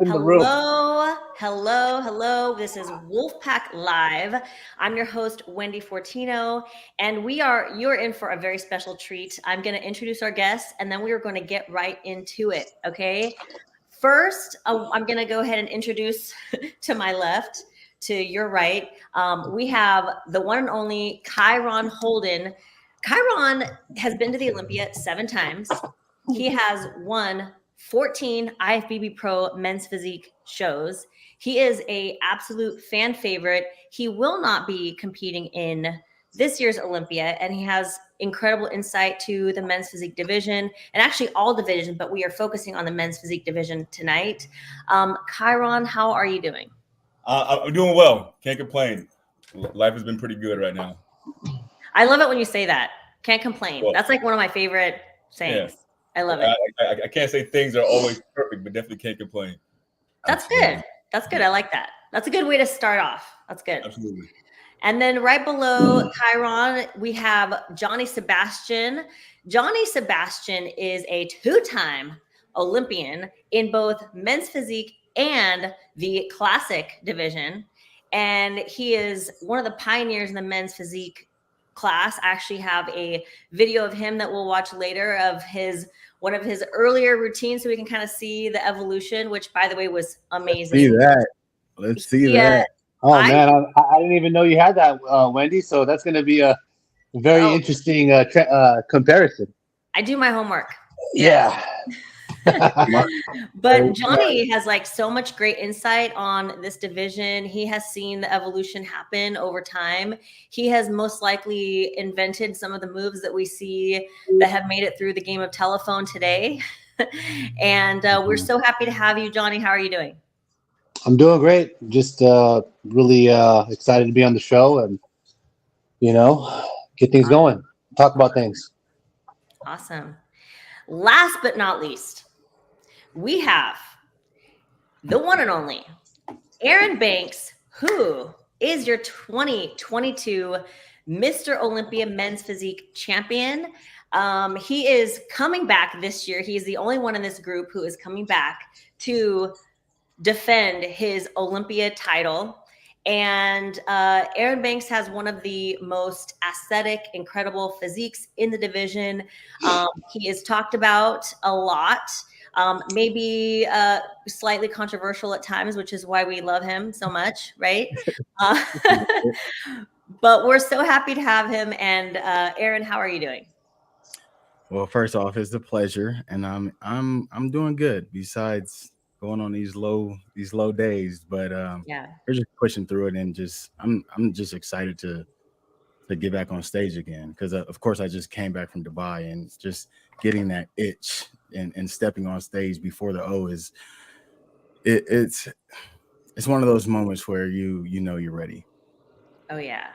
in the room. Hello. This is WOLFpak Live. I'm your host, Wendy Fortino, and you're in for a very special treat. I'm going to introduce our guests, and then we are going to get right into it, okay? First, I'm going to go ahead and introduce to my left, to your right, we have the one and only Kyron Holden. Kyron has been to the Olympia 7 times. He has won 14 IFBB Pro men's physique shows. He is a absolute fan favorite. He will not be competing in this year's Olympia, and he has incredible insight to the men's physique division and actually all divisions, but we are focusing on the men's physique division tonight. Kyron, how are you doing? I'm doing well. Can't complain. Life has been pretty good right now. I love it when you say that. Can't complain. Well, that's like one of my favorite sayings. Yeah. I love it. I can't say things are always perfect, but definitely can't complain. That's good. That's good. I like that. That's a good way to start off. That's good. Absolutely. And then right below Kyron, we have Johnny Sebastian. Johnny Sebastian is a 2-time Olympian in both men's physique and the classic division. And he is one of the pioneers in the men's physique class. I actually have a video of him that we'll watch later of one of his earlier routines so we can kind of see the evolution, which by the way was amazing. Let's see that. Oh man, I didn't even know you had that, Wendy. So that's going to be a very interesting comparison. I do my homework. Yeah. But Johnny has like so much great insight on this division. He has seen the evolution happen over time. He has most likely invented some of the moves that we see that have made it through the game of telephone today. And we're so happy to have you, Johnny. How are you doing? I'm doing great. Just really excited to be on the show and, get things going, talk about things. Awesome. Last but not least, we have the one and only Erin Banks, who is your 2022 Mr. Olympia Men's Physique Champion. He is coming back this year. He is the only one in this group who is coming back to defend his Olympia title. And Erin Banks has one of the most aesthetic, incredible physiques in the division. He is talked about a lot, maybe slightly controversial at times, which is why we love him so much, right? But we're so happy to have him. And Erin, how are you doing? Well, first off, it's a pleasure, and I'm doing good. Besides going on these low days, but we're just pushing through it, and I'm just excited to get back on stage again because of course I just came back from Dubai, and just getting that itch and stepping on stage before the O is it's one of those moments where you know you're ready. Oh yeah.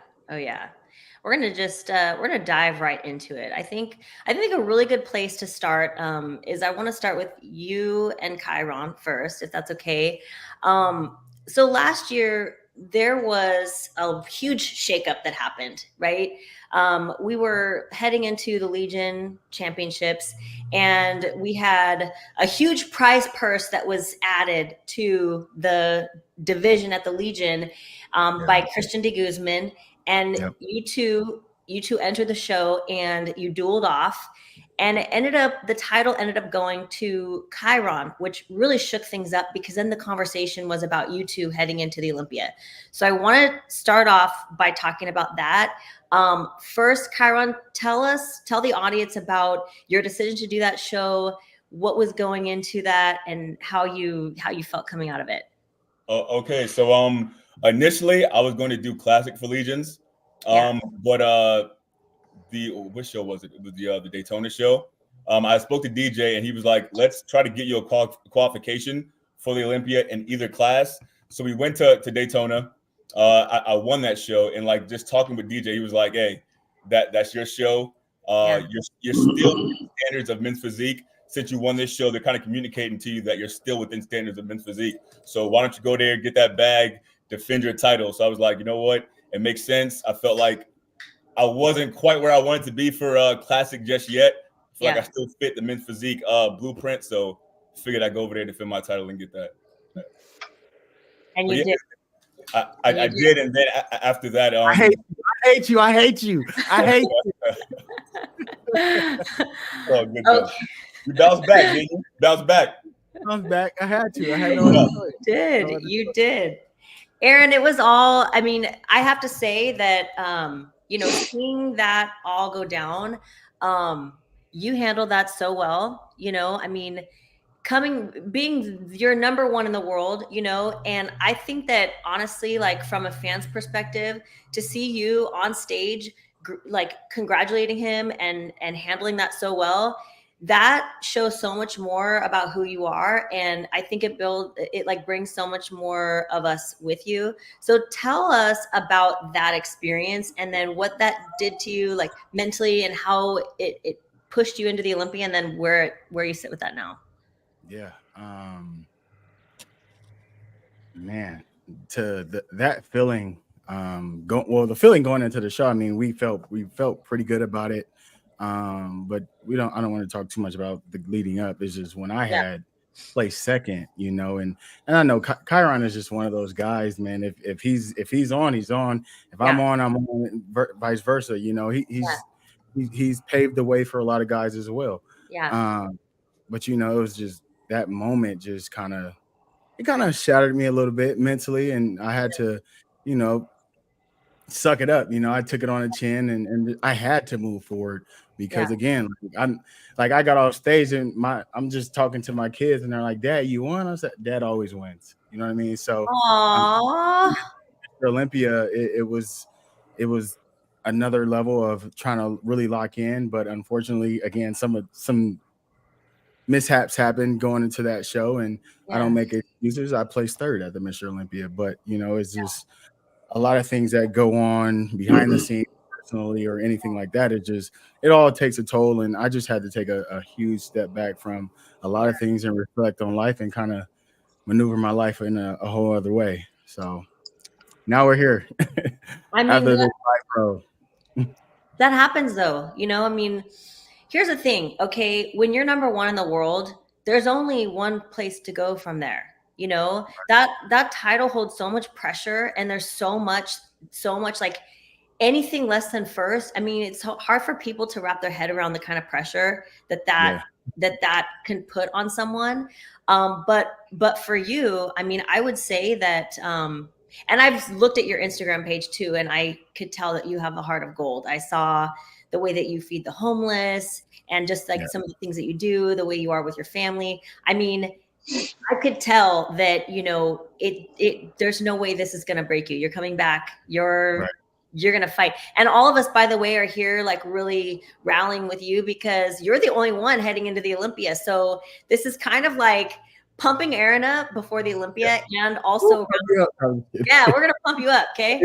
We're gonna dive right into it. I think a really good place to start is I want to start with you and Kyron first, if that's okay. So last year there was a huge shakeup that happened, right? We were heading into the Legion Championships, and we had a huge prize purse that was added to the division at the Legion by Christian de Guzman. And you two entered the show and you dueled off, and the title ended up going to Kyron, which really shook things up because then the conversation was about you two heading into the Olympia. So I want to start off by talking about that. First, Kyron, tell the audience about your decision to do that show, what was going into that, and how you felt coming out of it. Okay, so initially I was going to do classic for Legions, but which show was it? It was the Daytona show. I spoke to DJ and he was like, let's try to get you a qualification for the Olympia in either class. So we went to Daytona. I won that show, and like just talking with DJ, he was like, hey, that's your show. You're still within standards of men's physique. Since you won this show, they're kind of communicating to you that you're still within standards of men's physique. So why don't you go there, get that bag, defend your title? So I was like, you know what? It makes sense. I felt like I wasn't quite where I wanted to be for classic just yet. I feel like I still fit the men's physique blueprint. So figured I'd go over there, defend my title, and get that. And you did. I did, and then after that, I hate you. I hate you. Oh, good though. You bounced back, didn't you? Bounced back. Bounced back. I had to. I had no other choice. You did. Erin, it was all, I mean, I have to say that, seeing that all go down, you handled that so well, I mean, being your number one in the world, and I think that honestly, like from a fan's perspective, to see you on stage, like congratulating him and handling that so well, that shows so much more about who you are. And I think it like brings so much more of us with you. So tell us about that experience and then what that did to you, like mentally, and how it pushed you into the Olympia, and then where you sit with that now. Yeah. Man, that feeling, the feeling going into the show, I mean, we felt pretty good about it. But I don't want to talk too much about the leading up. It's just when I had placed second, and I know Kyron is just one of those guys, man. If he's on, he's on. If I'm on, vice versa. He's paved the way for a lot of guys as well. Yeah. But it was just that moment just kind of shattered me a little bit mentally, and I had to, suck it up. I took it on the chin, and I had to move forward because again, I got off stage and I'm just talking to my kids, and they're like, "Dad, you won?" I said, "Dad always wins." You know what I mean? So, for Olympia, it was another level of trying to really lock in, but unfortunately, again, some mishaps happened going into that show, and I don't make excuses. I placed third at the Mr. Olympia, but it's just a lot of things that go on behind the scenes personally or anything like that. It all takes a toll, and I just had to take a huge step back from a lot of things and reflect on life and kind of maneuver my life in a whole other way. So now we're here. I mean, that happens though. I mean, here's the thing. Okay, when you're number one in the world, there's only one place to go from there. That title holds so much pressure, and there's so much like anything less than first. I mean, it's hard for people to wrap their head around the kind of pressure that can put on someone. But for you, I mean, I would say that, and I've looked at your Instagram page too, and I could tell that you have a heart of gold. I saw the way that you feed the homeless, and just like some of the things that you do, the way you are with your family. I mean, I could tell that, there's no way this is going to break you. You're coming back. You're going to fight. And all of us, by the way, are here like really rallying with you because you're the only one heading into the Olympia. So this is kind of like pumping Erin up before the Olympia, and also, we're going to pump you up. Okay.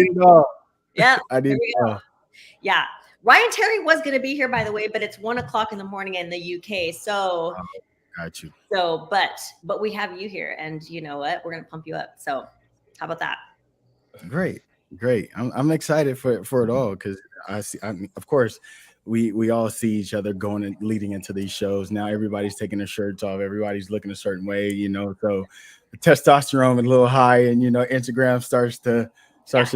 Yeah. Yeah. Ryan Terry was going to be here, by the way, but it's 1:00 in the morning in the UK. So got you. So, but we have you here, and you know what? We're going to pump you up. So how about that? Great. I'm excited for it all, because of course, we all see each other going and leading into these shows. Now everybody's taking their shirts off. Everybody's looking a certain way, so the testosterone is a little high, and, Instagram starts to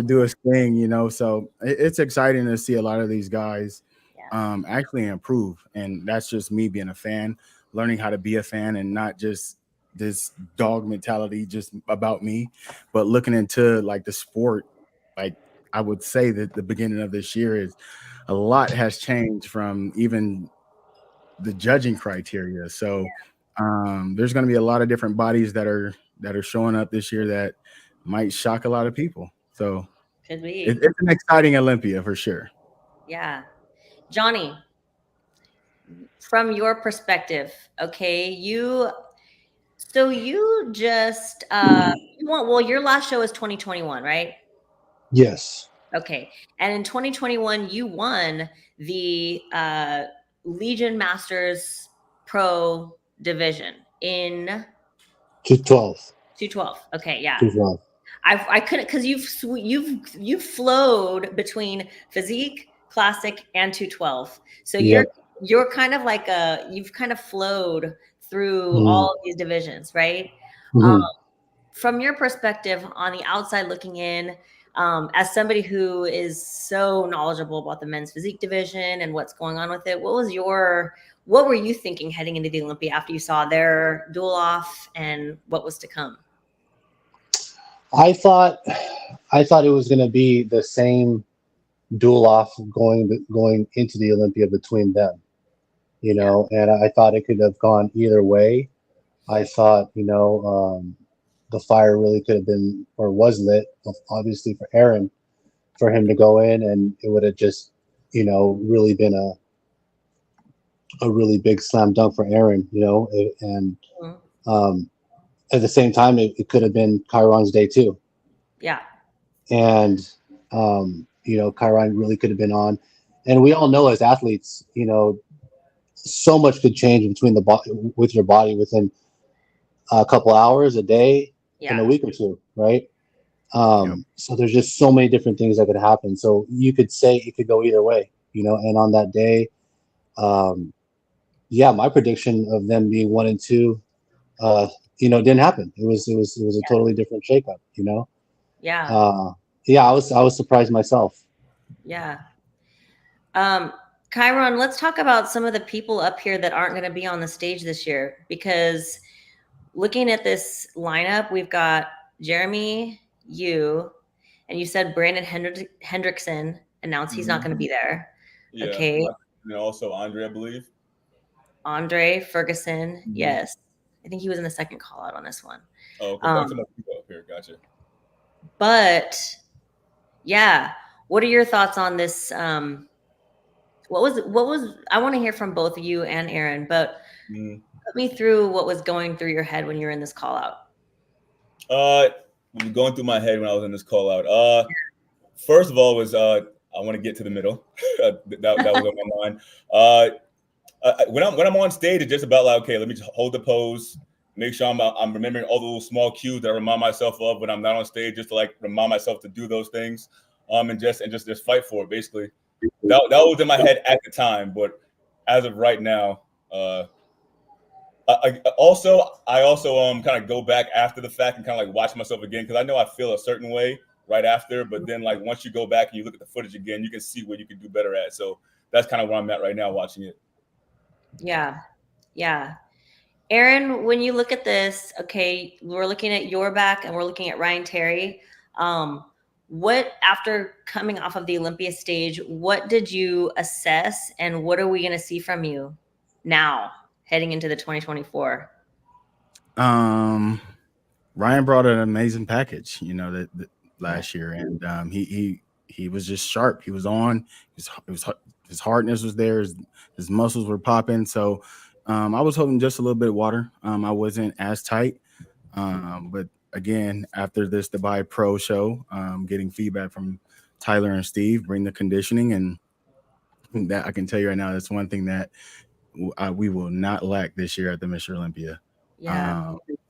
do its thing, so it's exciting to see a lot of these guys actually improve. And that's just me being a fan, learning how to be a fan, and not just this dog mentality just about me, but looking into like the sport. Like, I would say that the beginning of this year is a lot has changed from even the judging criteria. So there's going to be a lot of different bodies that are showing up this year that might shock a lot of people. So it's an exciting Olympia for sure. Yeah. Johnny, from your perspective, okay, you just your last show is 2021, right? Yes. Okay. And in 2021, you won the Legion Masters Pro division in 212. Okay, yeah. 212. I couldn't, because you've flowed between Physique, Classic, and 212. So you're kind of like you've kind of flowed through all of these divisions, right? from your perspective on the outside looking in, as somebody who is so knowledgeable about the men's physique division and what's going on with it, what were you thinking heading into the Olympia after you saw their duel off and what was to come? I thought it was going to be the same duel off going into the Olympia between them, you know, and I thought it could have gone either way. I thought, you know, the fire really could have been, or was lit, obviously, for Erin, for him to go in, and it would have just, you know, really been a really big slam dunk for Erin, you know, and at the same time, it could have been Kyron's day too. Yeah. And, you know, Kyron really could have been on. And we all know as athletes, you know, so much could change between with your body within a couple hours, a day, in a week or two, right? So there's just so many different things that could happen. So you could say it could go either way, you know, and on that day, my prediction of them being 1 and 2, you know, didn't happen. It was a totally different shakeup, you know? Yeah. I was surprised myself. Yeah. Kyron, let's talk about some of the people up here that aren't going to be on the stage this year, because looking at this lineup, we've got Jeremy, you, and you said Brandon Hendrickson announced he's not going to be there. Yeah. Okay. And also Andre, I believe. Andre Ferguson. Yes. I think he was in the second call out on this one. Oh, okay. Back to my people up here. Gotcha. But yeah, what are your thoughts on this? What was I want to hear from both you and Erin, but put me through what was going through your head when you were in this call out. Going through my head when I was in this call out. First of all was I want to get to the middle. that was on my mind. When I'm on stage, it's just about like, okay, let me just hold the pose, make sure I'm remembering all the little small cues that I remind myself of when I'm not on stage, just to like remind myself to do those things, and just fight for it. Basically, that was in my head at the time, but as of right now, I also kind of go back after the fact and kind of like watch myself again, because I know I feel a certain way right after, but then like once you go back and you look at the footage again, you can see what you can do better at. So that's kind of where I'm at right now watching it. Yeah. Erin, when you look at this, okay, we're looking at your back and we're looking at Ryan Terry. What, after coming off of the Olympia stage, what did you assess, and what are we going to see from you now heading into the 2024? Ryan brought an amazing package, you know, that last year, and he was just sharp. He was on. His hardness was there. His muscles were popping. So I was holding just a little bit of water. I wasn't as tight, but again, after this Dubai Pro show, getting feedback from Tyler and Steve, bring the conditioning, and that I can tell you right now, that's one thing that we will not lack this year at the Mr. Olympia.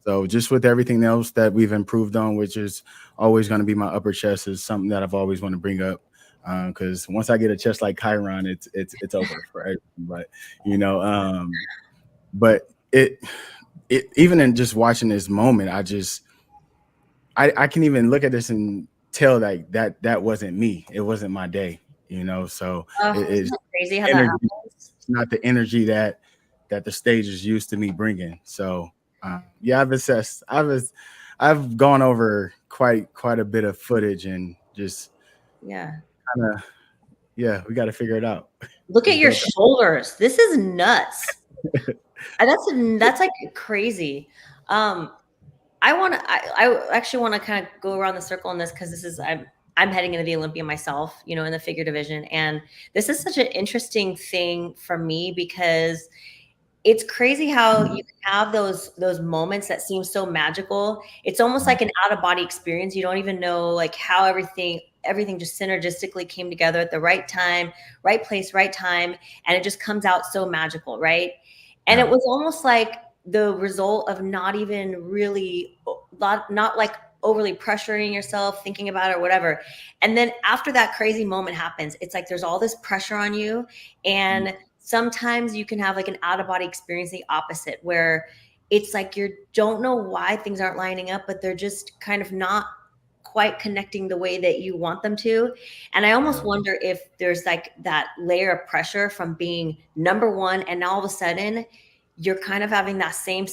So just with everything else that we've improved on, which is always going to be my upper chest, is something that I've always wanted to bring up, because once I get a chest like Kyron, it's over for everything. But you know, but it even in just watching this moment, I can even look at this and tell like that wasn't me. It wasn't my day, you know. So it's crazy how that happens. It's not the energy that the stage is used to me bringing. So I've assessed. I've gone over quite a bit of footage and just we got to figure it out. Look at your shoulders. This is nuts. That's like crazy. I actually want to kind of go around the circle on this, because this is I'm heading into the Olympia myself, you know, in the figure division, and this is such an interesting thing for me, because it's crazy how you can have those moments that seem so magical. It's almost like an out of body experience. You don't even know like how everything just synergistically came together at the right time, right place, right time, and it just comes out so magical, right? And it was almost like the result of not like overly pressuring yourself, thinking about it or whatever. And then after that crazy moment happens, it's like there's all this pressure on you. And sometimes you can have like an out of body experience, the opposite, where it's like you don't know why things aren't lining up, but they're just kind of not quite connecting the way that you want them to. And I almost wonder if there's like that layer of pressure from being number one, and now all of a sudden you're kind of having that same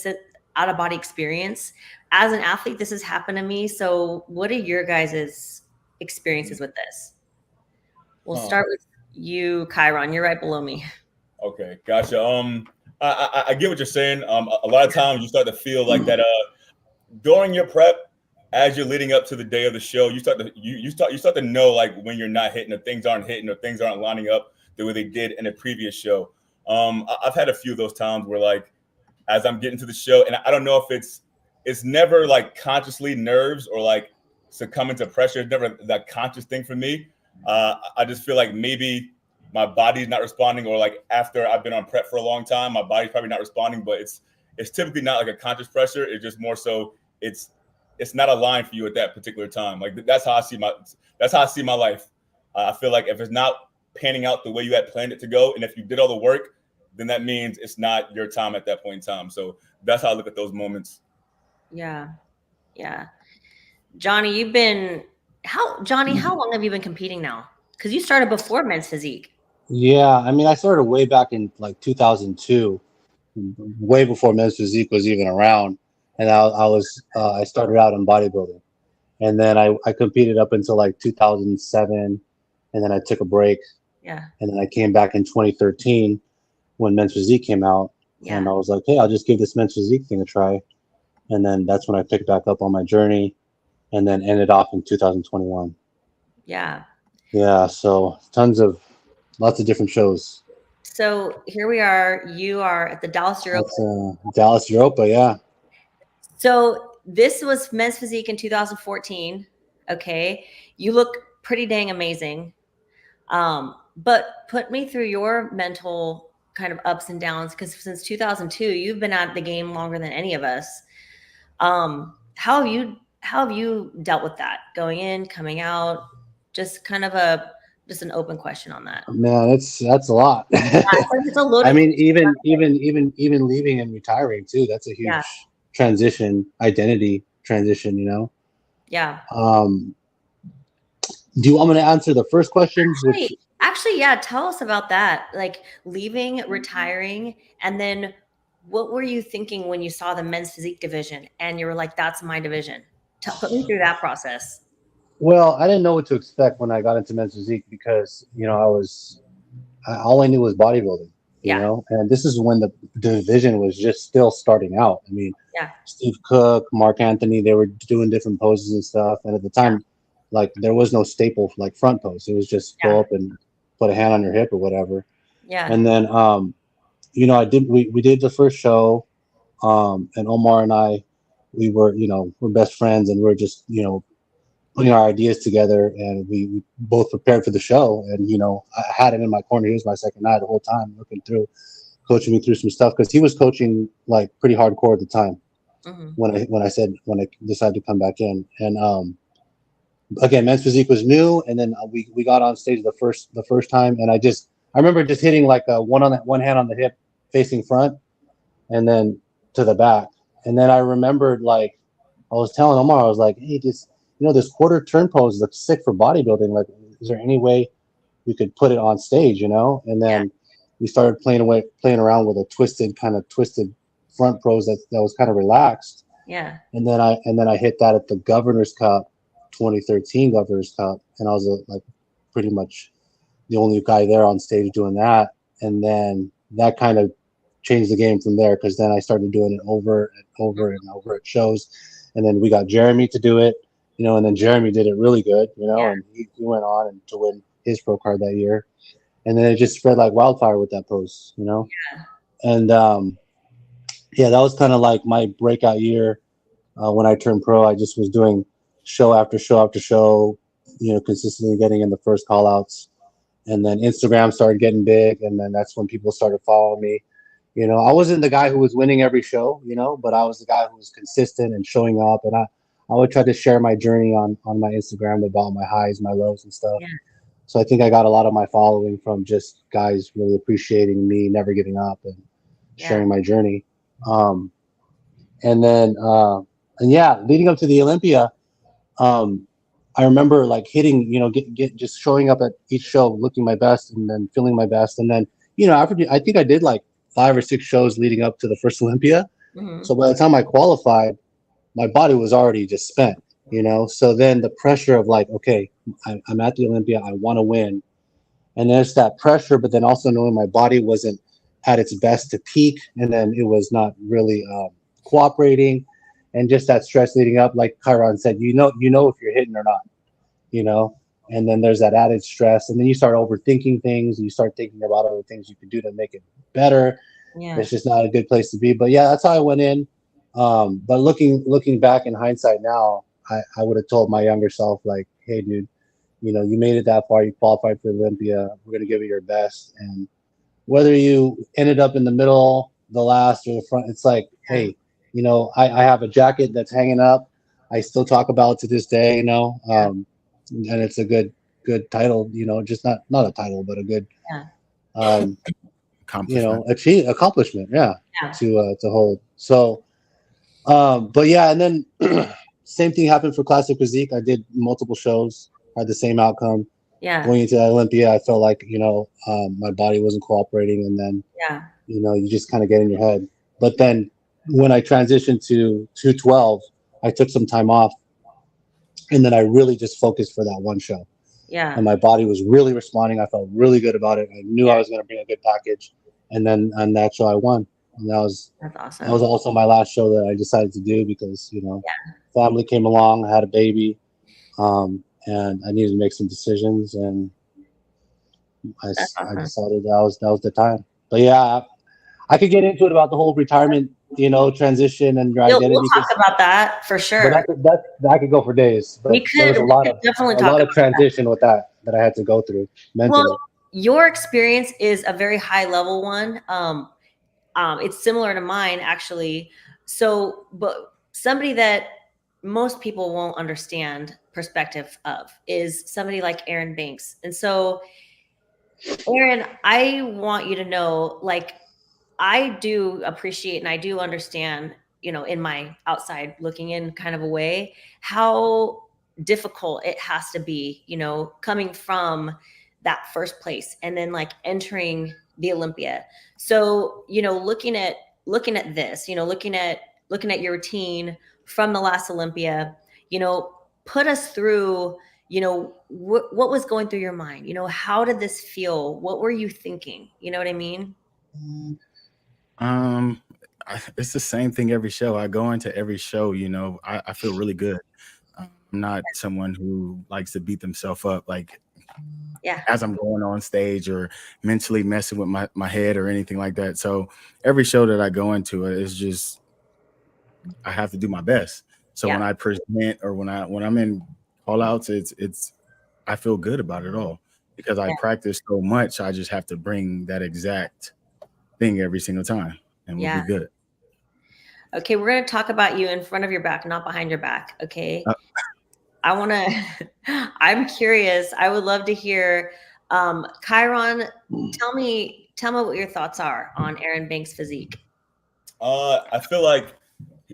out of body experience. As an athlete, this has happened to me. So what are your guys' experiences with this? We'll start with you, Kyron. You're right below me. Okay, gotcha. I get what you're saying. A lot of times you start to feel like that during your prep, as you're leading up to the day of the show, you start to know like when you're not hitting, or things aren't hitting, or things aren't lining up the way they did in a previous show. I've had a few of those times where like as I'm getting to the show, and I don't know if it's never like consciously nerves or like succumbing to pressure. It's never that conscious thing for me. I just feel like maybe my body's not responding, or like after I've been on prep for a long time, my body's probably not responding, but it's typically not like a conscious pressure. It's just more so it's not aligned for you at that particular time. Like that's how I see my life. I feel like if it's not panning out the way you had planned it to go, and if you did all the work, then that means it's not your time at that point in time. So that's how I look at those moments. Yeah. Johnny, how long have you been competing now? Because you started before Men's Physique. Yeah, I mean, I started way back in like 2002, way before Men's Physique was even around. And I started out in bodybuilding, and then I competed up until like 2007, and then I took a break. Yeah. And then I came back in 2013 when Men's Physique came out, and I was like, hey, I'll just give this Men's Physique thing a try. And then that's when I picked back up on my journey, and then ended off in 2021. Yeah. Yeah. So lots of different shows. So here we are. You are at the Dallas Europa. Dallas Europa, yeah. So this was Men's Physique in 2014. Okay. You look pretty dang amazing. But put me through your mental kind of ups and downs, because since 2002, you've been at the game longer than any of us. How have you dealt with that, going in, coming out? Just kind of an open question on that. Man, that's a lot. It's a loaded. I mean, even leaving and retiring too. That's a huge transition, identity transition. You know. Yeah. Do you want me to answer the first question? Actually, yeah. Tell us about that. Like leaving, retiring, and then what were you thinking when you saw the Men's Physique division and you were like, "That's my division"? Put me through that process. Well, I didn't know what to expect when I got into Men's Physique, because all I knew was bodybuilding. You know, and this is when the division was just still starting out. I mean, Steve Cook, Mark Anthony, they were doing different poses and stuff, and at the time, like there was no staple like front pose. It was just go up and put a hand on your hip or whatever. Yeah. And then we did the first show, and Omar and I, we're best friends, and we're just putting our ideas together, and we both prepared for the show. And I had him in my corner. He was my second eye the whole time, coaching me through some stuff, because he was coaching like pretty hardcore at the time. When I decided to come back in. And again, Men's Physique was new, and then we got on stage the first time, and I remember just hitting like a one hand on the hip facing front, and then to the back. And then I remembered, like, I was telling Omar, I was like, hey, this quarter turn pose looks sick for bodybuilding. Like, is there any way we could put it on stage, And then we started playing around with a twisted front pose that was kind of relaxed. Yeah. And then I hit that at the Governor's Cup, 2013 Governor's Cup, and I was like pretty much the only guy there on stage doing that. And then that kind of changed the game from there, because then I started doing it over and over and over at shows. And then we got Jeremy to do it, and then Jeremy did it really good, and he went on and to win his pro card that year. And then it just spread like wildfire with that post, And that was kind of like my breakout year. When I turned pro, I just was doing show after show after show, consistently getting in the first call outs. And then Instagram started getting big, and then that's when people started following me. I wasn't the guy who was winning every show, but I was the guy who was consistent and showing up. And I would try to share my journey on my Instagram about my highs, my lows and stuff. Yeah. So I think I got a lot of my following from just guys really appreciating me, never giving up, and sharing my journey. And then, and yeah, leading up to the Olympia, I remember like hitting, get just showing up at each show, looking my best, and then feeling my best. And then, after I think I did like 5 or 6 shows leading up to the first Olympia. Mm-hmm. So by the time I qualified, my body was already just spent, So then the pressure of like, okay, I'm at the Olympia, I want to win. And there's that pressure, but then also knowing my body wasn't at its best to peak, and then it was not really cooperating, and just that stress leading up, like Kyron said, if you're hitting or not, and then there's that added stress, and then you start overthinking things, and you start thinking about other things you can do to make it better. Yeah. It's just not a good place to be. But yeah, that's how I went in. But looking back in hindsight now, I would have told my younger self, like, hey, dude, you made it that far, you qualified for Olympia, we're going to give it your best. And whether you ended up in the middle, the last, or the front, it's like, hey, I have a jacket that's hanging up. I still talk about it to this day, and it's a good title, just not a title, but a good, accomplishment, to hold. So, but yeah, and then same thing happened for Classic Physique. I did multiple shows, had the same outcome. Yeah. Going into Olympia, I felt like, my body wasn't cooperating, and then, you just kind of get in your head. But then when I transitioned to 212, I took some time off, and then I really just focused for that one show. Yeah. And my body was really responding. I felt really good about it. I knew I was going to bring a good package. And then on that show, I won. And that's awesome. That was also my last show that I decided to do because, family came along, I had a baby, and I needed to make some decisions. And I decided that was the time. But yeah, I could get into it about the whole retirement, transition and your identity. We'll talk about that for sure. But I could go for days. But there was a lot of transition with that I had to go through mentally. Well, your experience is a very high level one. It's similar to mine, actually. So, but somebody that most people won't understand perspective of is somebody like Erin Banks. And so, Erin, I want you to know, like, I do appreciate and I do understand, in my outside looking in kind of a way, how difficult it has to be, coming from that first place and then like entering the Olympia. So, looking at this, looking at your routine from the last Olympia, put us through, what was going through your mind? How did this feel? What were you thinking? You know what I mean? It's the same thing every show. I go into every show, I feel really good. I'm not someone who likes to beat themselves up, like, as I'm going on stage or mentally messing with my head or anything like that. So every show that I go into is just, I have to do my best. So when I present or when I'm in call outs, it's I feel good about it all because I practice so much. I just have to bring that exact thing every single time and we'll be good. Okay, we're going to talk about you in front of your back, not behind your back. Okay. I'm curious. I would love to hear, Kyron, tell me what your thoughts are on Erin Banks' physique. I feel like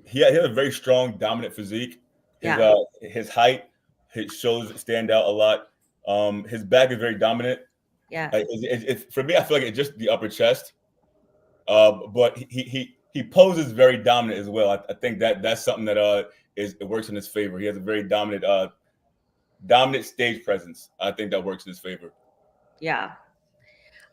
he has a very strong, dominant physique. His height, his shoulders stand out a lot. His back is very dominant. Yeah. It's for me, I feel like it's just the upper chest. But he poses very dominant as well. I think that's something that it works in his favor. He has a very dominant stage presence. I think that works in his favor. Yeah,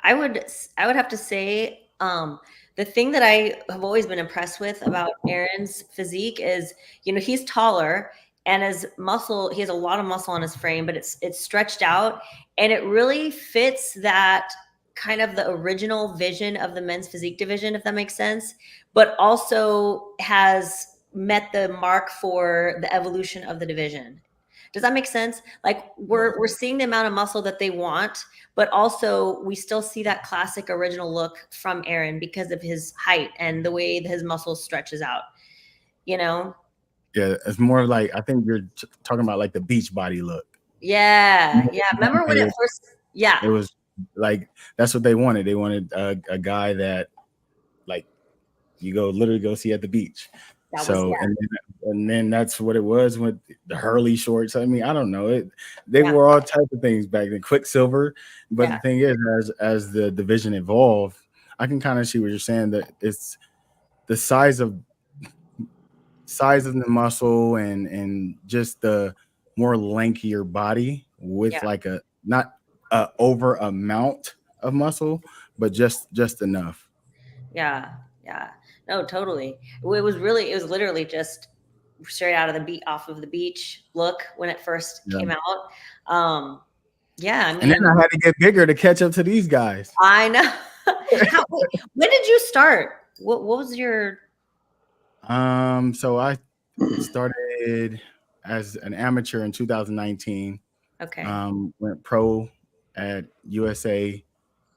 I would have to say the thing that I have always been impressed with about Erin's physique is, he's taller and his muscle. He has a lot of muscle on his frame, but it's stretched out, and it really fits that kind of the original vision of the men's physique division, if that makes sense, but also has met the mark for the evolution of the division. Does that make sense? Like we're seeing the amount of muscle that they want, but also we still see that classic original look from Erin because of his height and the way his muscle stretches out, Yeah, it's more like, I think you're talking about like the beach body look. Yeah. Remember when it first, it was like, that's what they wanted. They wanted a guy that like you literally go see at the beach. And then that's what it was with the Hurley shorts. I mean, I don't know. They were all types of things back then. Quicksilver. But the thing is, as the division evolved, I can kind of see what you're saying, that it's the size of the muscle and just the more lankier body with like a not over amount of muscle, but just enough. Yeah. No, totally. It was literally just straight out of off of the beach look when it first came out. I mean, and then I had to get bigger to catch up to these guys. I know. When did you start? What was your? So I started as an amateur in 2019. Okay. Went pro at USA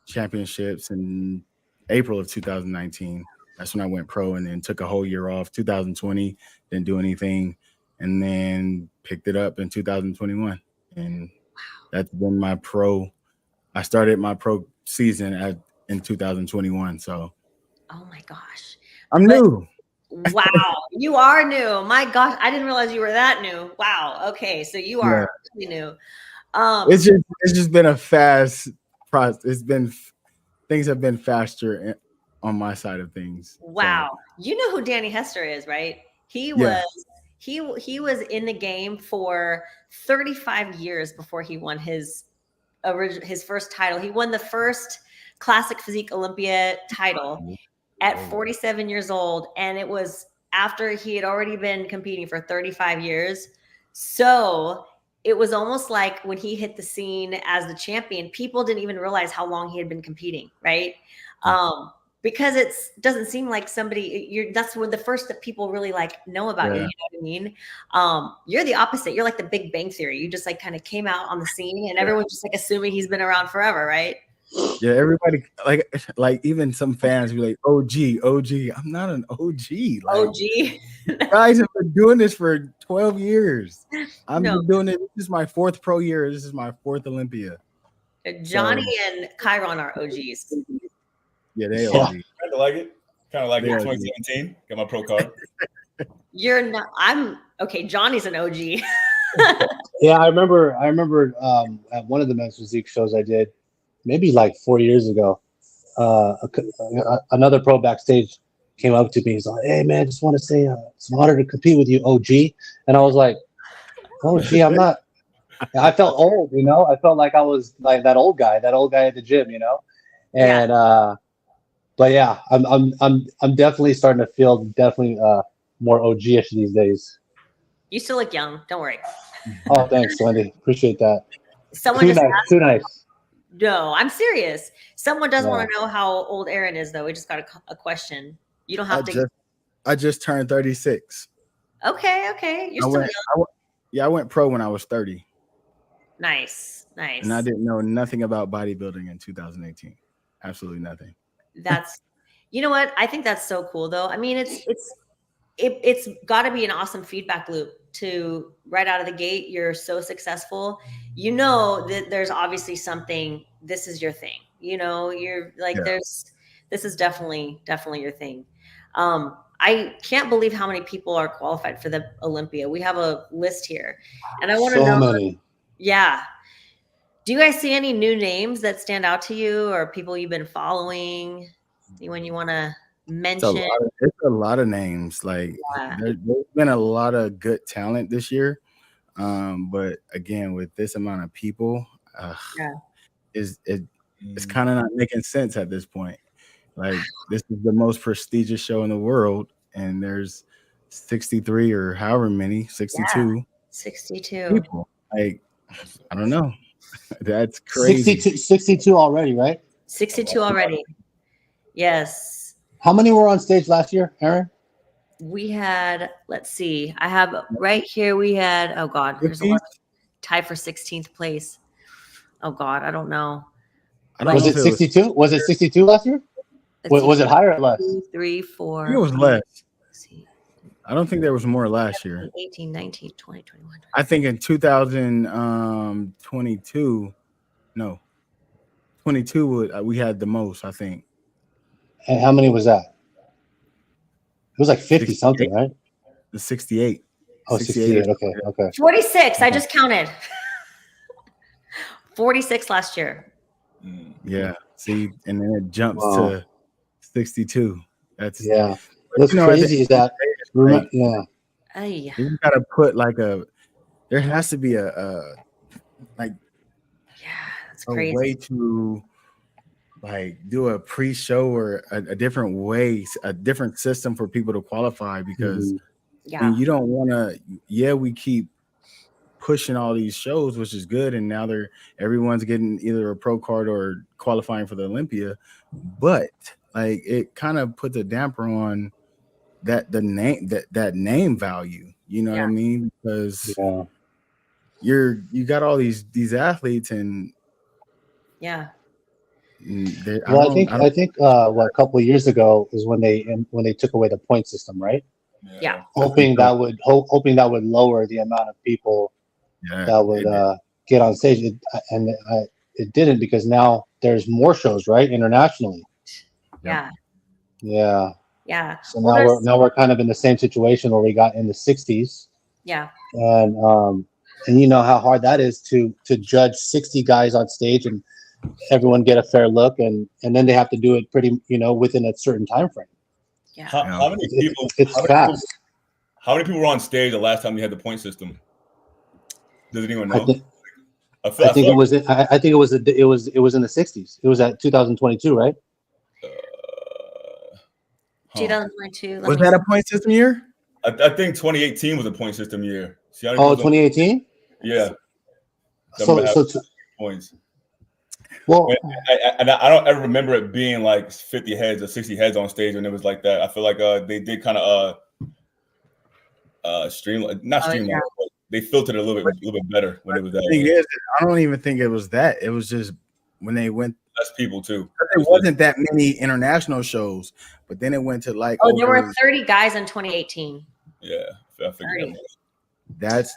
Championships in April of 2019. That's when I went pro, and then took a whole year off. 2020, didn't do anything, and then picked it up in 2021. And that's been my pro. I started my pro season in 2021. So, oh my gosh, I'm new. Wow, you are new. My gosh, I didn't realize you were that new. Wow. Okay, so you are really new. It's just been a fast process. Things have been faster on my side of things. Wow. So. You know who Danny Hester is, right? He was in the game for 35 years before he won his first title. He won the first Classic Physique Olympia title at 47 years old, and it was after he had already been competing for 35 years. So it was almost like when he hit the scene as the champion, people didn't even realize how long he had been competing, right? Because it doesn't seem like that's when the first that people really like know about you know what I mean? You're the opposite. You're like the Big Bang Theory. You just like kind of came out on the scene, and everyone's just like assuming he's been around forever, right? Yeah, everybody like even some fans be like, OG. I'm not an OG. Like, OG. Guys have been doing this for 12 years. I've been doing it. This is my 4th pro year. This is my 4th Olympia. Johnny and Kyron are OGs. Yeah, they are. Kind of like it. 2017. Got my pro card. You're not. I'm okay. Johnny's an OG. Yeah, I remember at one of the men's physique shows I did, maybe like 4 years ago, another pro backstage came up to me. He's like, "Hey man, just want to say it's an honor to compete with you, OG." And I was like, "OG, I'm not." I felt old, you know. I felt like I was like that old guy at the gym, you know. And but yeah, I'm definitely starting to feel more OG-ish these days. You still look young. Don't worry. Oh, thanks, Wendy. Appreciate that. Someone just asked. Too nice. No, I'm serious. Someone does want to know how old Erin is, though. We just got a question. You don't have to. I just turned 36. Okay. You're still young. I went pro when I was 30. Nice. And I didn't know nothing about bodybuilding in 2018. Absolutely nothing. You know what? I think that's so cool, though. I mean, it's got to be an awesome feedback loop to right out of the gate. You're so successful. You know that there's obviously something. This is your thing. You know, you're like this is definitely your thing. I can't believe how many people are qualified for the Olympia. We have a list here, and I want to know. So many. Yeah. Do you guys see any new names that stand out to you, or people you've been following? Anyone you want to mention? It's a lot of names. Like there's been a lot of good talent this year, but again, with this amount of people, it's kind of not making sense at this point. Like this is the most prestigious show in the world, and there's 63 or however many, 62. 62 people. Like I don't know. That's crazy. 62 already, right? 62 already. Yes. How many were on stage last year, Erin? We had, let's see. I have right here. We had, oh God, there's a lot of tie for 16th place. Oh God, I don't know. Was it 62? Was it 62 last year? Was it higher or less? 2, 3, 4. I think it was less. I don't think there was more last year. 18, 19, 20, 21. 22. I think in 2022, no, 22 we had the most, I think. And how many was that? It was like 50 something, right? The 68. Oh, 68. Okay. 46. I just counted. 46 last year. Yeah. See, and then it jumps to 62. That's What's crazy is that you gotta put like there has to be a that's crazy. way to like do a pre-show or a different way, a different system for people to qualify, because you don't want to. We keep pushing all these shows, which is good, and now everyone's getting either a pro card or qualifying for the Olympia, but like it kind of puts a damper on that name value. You know what I mean? Because you got all these athletes and I think a couple of years ago is when they took away the point system, right? Yeah. Hoping that would lower the amount of people that would get on stage, it didn't, because now there's more shows, right, internationally. Yeah. So now we're kind of in the same situation where we got in the 60s. Yeah. And you know how hard that is to judge 60 guys on stage and everyone get a fair look, and then they have to do it pretty, within a certain time frame. Yeah. How many people? It's fast. How many people were on stage the last time you had the point system? Does anyone know? I think it was in the 60s. It was at 2022, right? 2022. Was that a point system year? I think 2018 was a point system year. 2018? Yeah. So points. Well, I don't ever remember it being like 50 heads or 60 heads on stage when it was like that. I feel like they did kind of streamline, not streamline, but they filtered it a little bit better when it was that. The thing is, I don't even think it was that. It was just when they went. Less people too. There wasn't that many international shows, but then it went to like. There were 30 guys in 2018. Yeah, I figured that's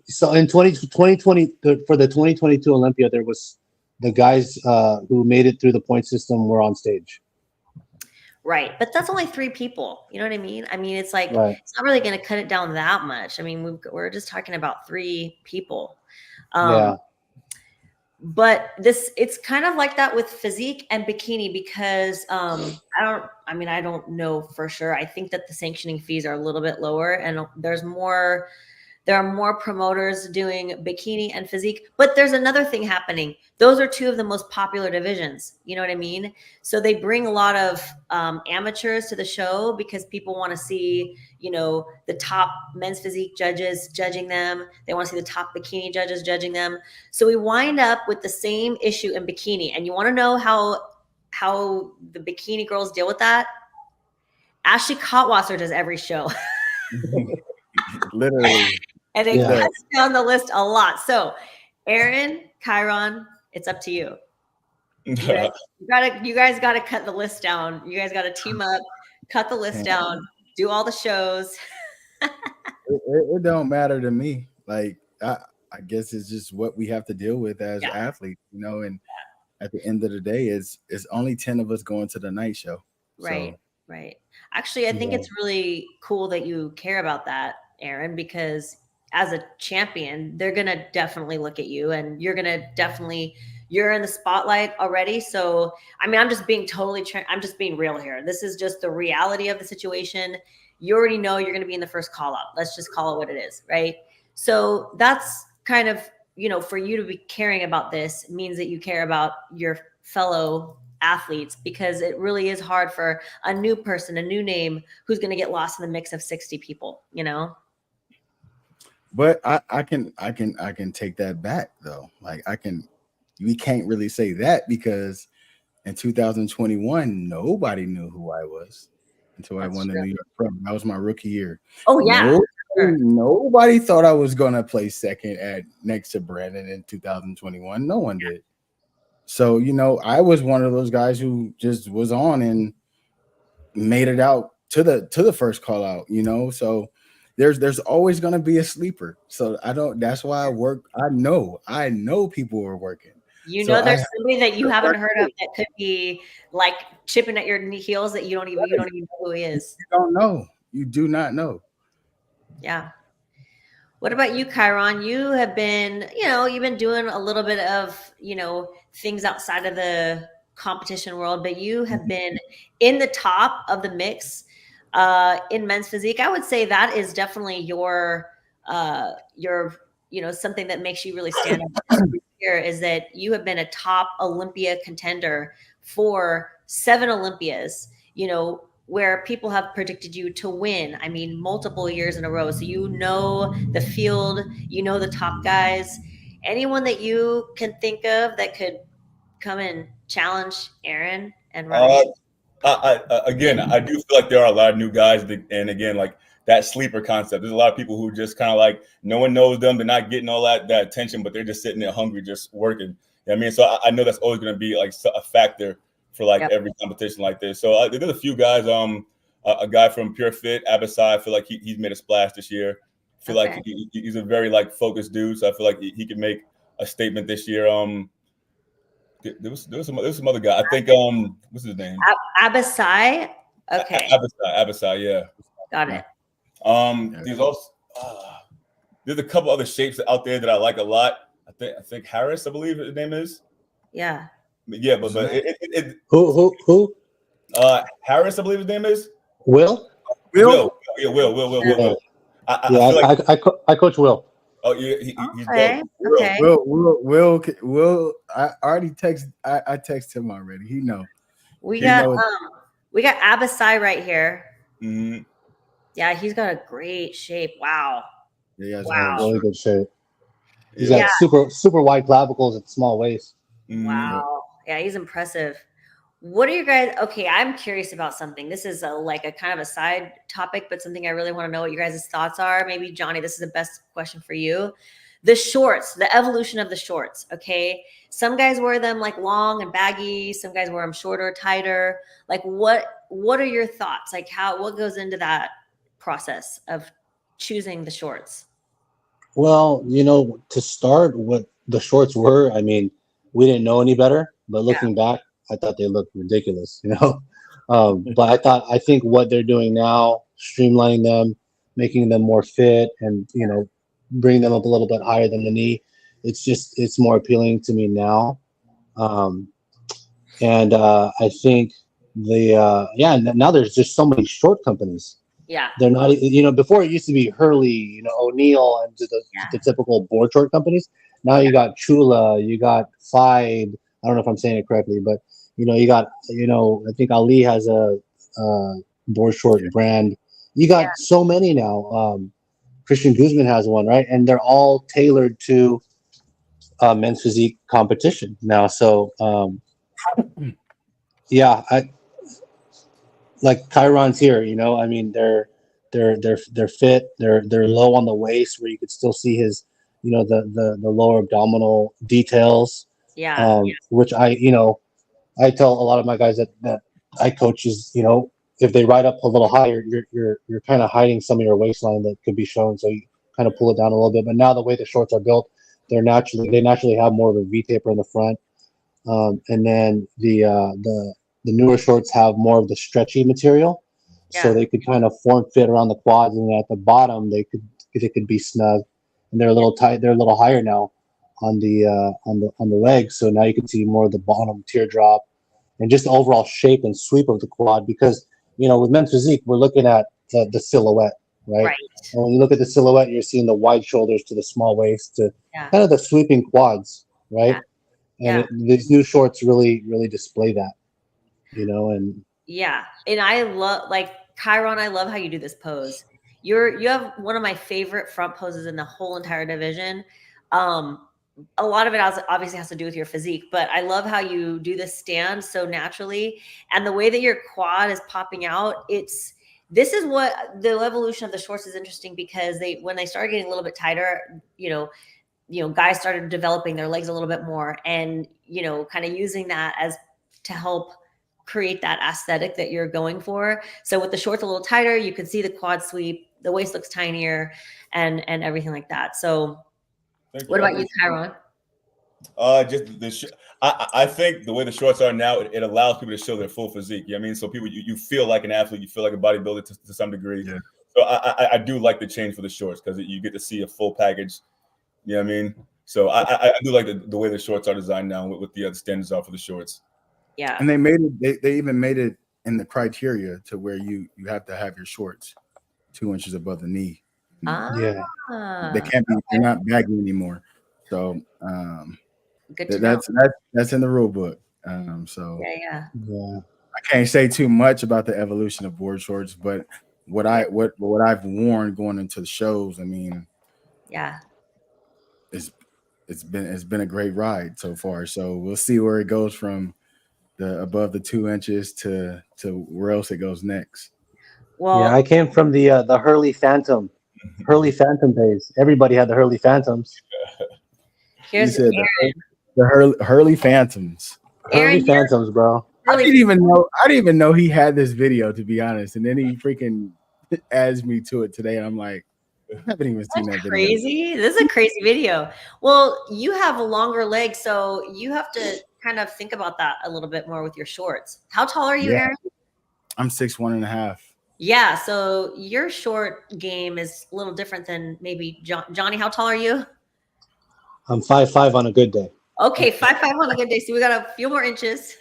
so in 2020 for the 2022 Olympia, there was the guys who made it through the point system were on stage. Right, but that's only 3 people. You know what I mean? I mean, it's like it's not really going to cut it down that much. I mean, we're just talking about 3 people. But it's kind of like that with physique and bikini, because I don't know for sure. I think that the sanctioning fees are a little bit lower, and there are more promoters doing bikini and physique. But there's another thing happening. Those are 2 of the most popular divisions. You know what I mean? So they bring a lot of amateurs to the show because people want to see, the top men's physique judges judging them. They want to see the top bikini judges judging them. So we wind up with the same issue in bikini. And you want to know how the bikini girls deal with that? Ashley Cotwasser does every show. Literally. And it cuts down the list a lot. So, Erin, Kyron, it's up to you. You guys got to cut the list down. You guys got to team up, cut the list down, do all the shows. it don't matter to me. Like, I guess it's just what we have to deal with as athletes, and at the end of the day, it's only 10 of us going to the night show. Right. Actually, I think it's really cool that you care about that, Erin, because as a champion, they're going to definitely look at you, and you're in the spotlight already. So, I mean, I'm just being I'm just being real here. This is just the reality of the situation. You already know you're going to be in the first call out. Let's just call it what it is. Right. So that's kind of, for you to be caring about this means that you care about your fellow athletes, because it really is hard for a new person, a new name, who's going to get lost in the mix of 60 people, But I can take that back though. Like we can't really say that, because in 2021, nobody knew who I was until I won the New York Pro. That was my rookie year. Oh yeah. Nobody thought I was going to play second next to Brandon in 2021. No one did. So, I was one of those guys who just was on and made it out to the first call out, so there's always going to be a sleeper. So that's why I work. I know people are working. There's somebody that you haven't heard of that could be like chipping at your heels that you don't even know who he is. You don't know. You do not know. Yeah. What about you, Kyron? You have been, you've been doing a little bit of, things outside of the competition world, but you have been in the top of the mix in men's physique. I would say that is definitely your something that makes you really stand out here is that you have been a top Olympia contender for 7 Olympias, where people have predicted you to win. I mean, multiple years in a row. So you know the field, the top guys. Anyone that you can think of that could come and challenge Erin and Ryan? Again, I do feel like there are a lot of new guys, and again, like that sleeper concept. There's a lot of people who just kind of like no one knows them. They're not getting all that attention, but they're just sitting there hungry, just working. You know what I mean, so I know that's always going to be like a factor for like every competition like this. So there's a few guys. A guy from Pure Fit, Abasai. I feel like he's made a splash this year. I feel like he's a very like focused dude. So I feel like he can make a statement this year. There was some other guy. I think what's his name? Abasai. Okay. Abasai. Yeah. Got it. There's also there's a couple other shapes out there that I like a lot. I think Harris, I believe his name is. Yeah. Yeah, but who? Harris, I believe his name is. Will. Yeah, Will. I coach Will. Oh, yeah, he's okay. Okay. Will. I already texted. I texted him already. He know. We got Abasai right here. Mm-hmm. Yeah, he's got a great shape. Wow. Yeah, wow. Really good shape. He's got super wide clavicles and small waist. Wow. Yeah, he's impressive. What are you guys? Okay, I'm curious about something. This is a kind of a side topic, but something I really want to know what you guys' thoughts are. Maybe Johnny, this is the best question for you. The shorts, the evolution of the shorts. Okay, some guys wear them like long and baggy. Some guys wear them shorter, tighter. Like, what are your thoughts? Like, what goes into that process of choosing the shorts? Well, to start, what the shorts were. I mean, we didn't know any better, but looking back, I thought they looked ridiculous, but I think what they're doing now, streamlining them, making them more fit, and bringing them up a little bit higher than the knee, it's more appealing to me now. And I think now there's just so many short companies. Yeah, they're not. Before it used to be Hurley, O'Neill, and the typical board short companies. Now you got Chula, you got Fide. I don't know if I'm saying it correctly, but you got I think Ali has a board short brand. You got so many now. Christian Guzman has one, right? And they're all tailored to men's physique competition now. So I like Kyron's here. I mean, they're fit. They're low on the waist, where you could still see his the lower abdominal details. Which I tell a lot of my guys that I coach is, if they ride up a little higher, you're kind of hiding some of your waistline that could be shown. So you kind of pull it down a little bit. But now the way the shorts are built, they naturally have more of a V taper in the front. And then the newer shorts have more of the stretchy material. So they could kind of form fit around the quads, and at the bottom they could be snug, and they're a little tight. They're a little higher now on the legs, so now you can see more of the bottom teardrop and just the overall shape and sweep of the quad. Because with men's physique, we're looking at the silhouette, right? And when you look at the silhouette, you're seeing the wide shoulders to the small waist to kind of the sweeping quads, right? And these new shorts really display that, and and I love, like, Kyron, I love how you do this pose. You have one of my favorite front poses in the whole entire division. A lot of it obviously has to do with your physique, but I love how you do this stand so naturally, and the way that your quad is popping out. This is what the evolution of the shorts is interesting, because when they started getting a little bit tighter, guys started developing their legs a little bit more, and kind of using that as to help create that aesthetic that you're going for. So with the shorts a little tighter, you can see the quad sweep, the waist looks tinier, and everything like that. So what about you, Kyron? I think the way the shorts are now, it allows people to show their full physique. You know what I mean? So people, you feel like an athlete, you feel like a bodybuilder to some degree. So I do like the change for the shorts because you get to see a full package. You know what I mean? So I do like the way the shorts are designed now with the standards are for the shorts. Yeah. And they made it. They even made it in the criteria to where you have to have your shorts 2 inches above the knee. Yeah. They can't be. They're not baggy anymore. So good to know. That's in the rule book. So yeah. I can't say too much about the evolution of board shorts, but what I've worn going into the shows, I mean, yeah, it's been a great ride so far. So we'll see where it goes from the above the 2 inches to where else it goes next. Well, yeah, I came from the Hurley Phantom days. Everybody had the Hurley Phantoms. Here's the Hurley Phantoms. Hurley Phantoms, bro. I didn't even know he had this video, to be honest. And then he freaking adds me to it today, and I'm like, I haven't even seen that video. Crazy. This is a crazy video. Well, you have a longer leg, so you have to kind of think about that a little bit more with your shorts. How tall are you, Erin? I'm 6'1.5". Yeah, so your short game is a little different than maybe Johnny. How tall are you? I'm 5'5" on a good day. Okay, 5'5" on a good day. So we got a few more inches.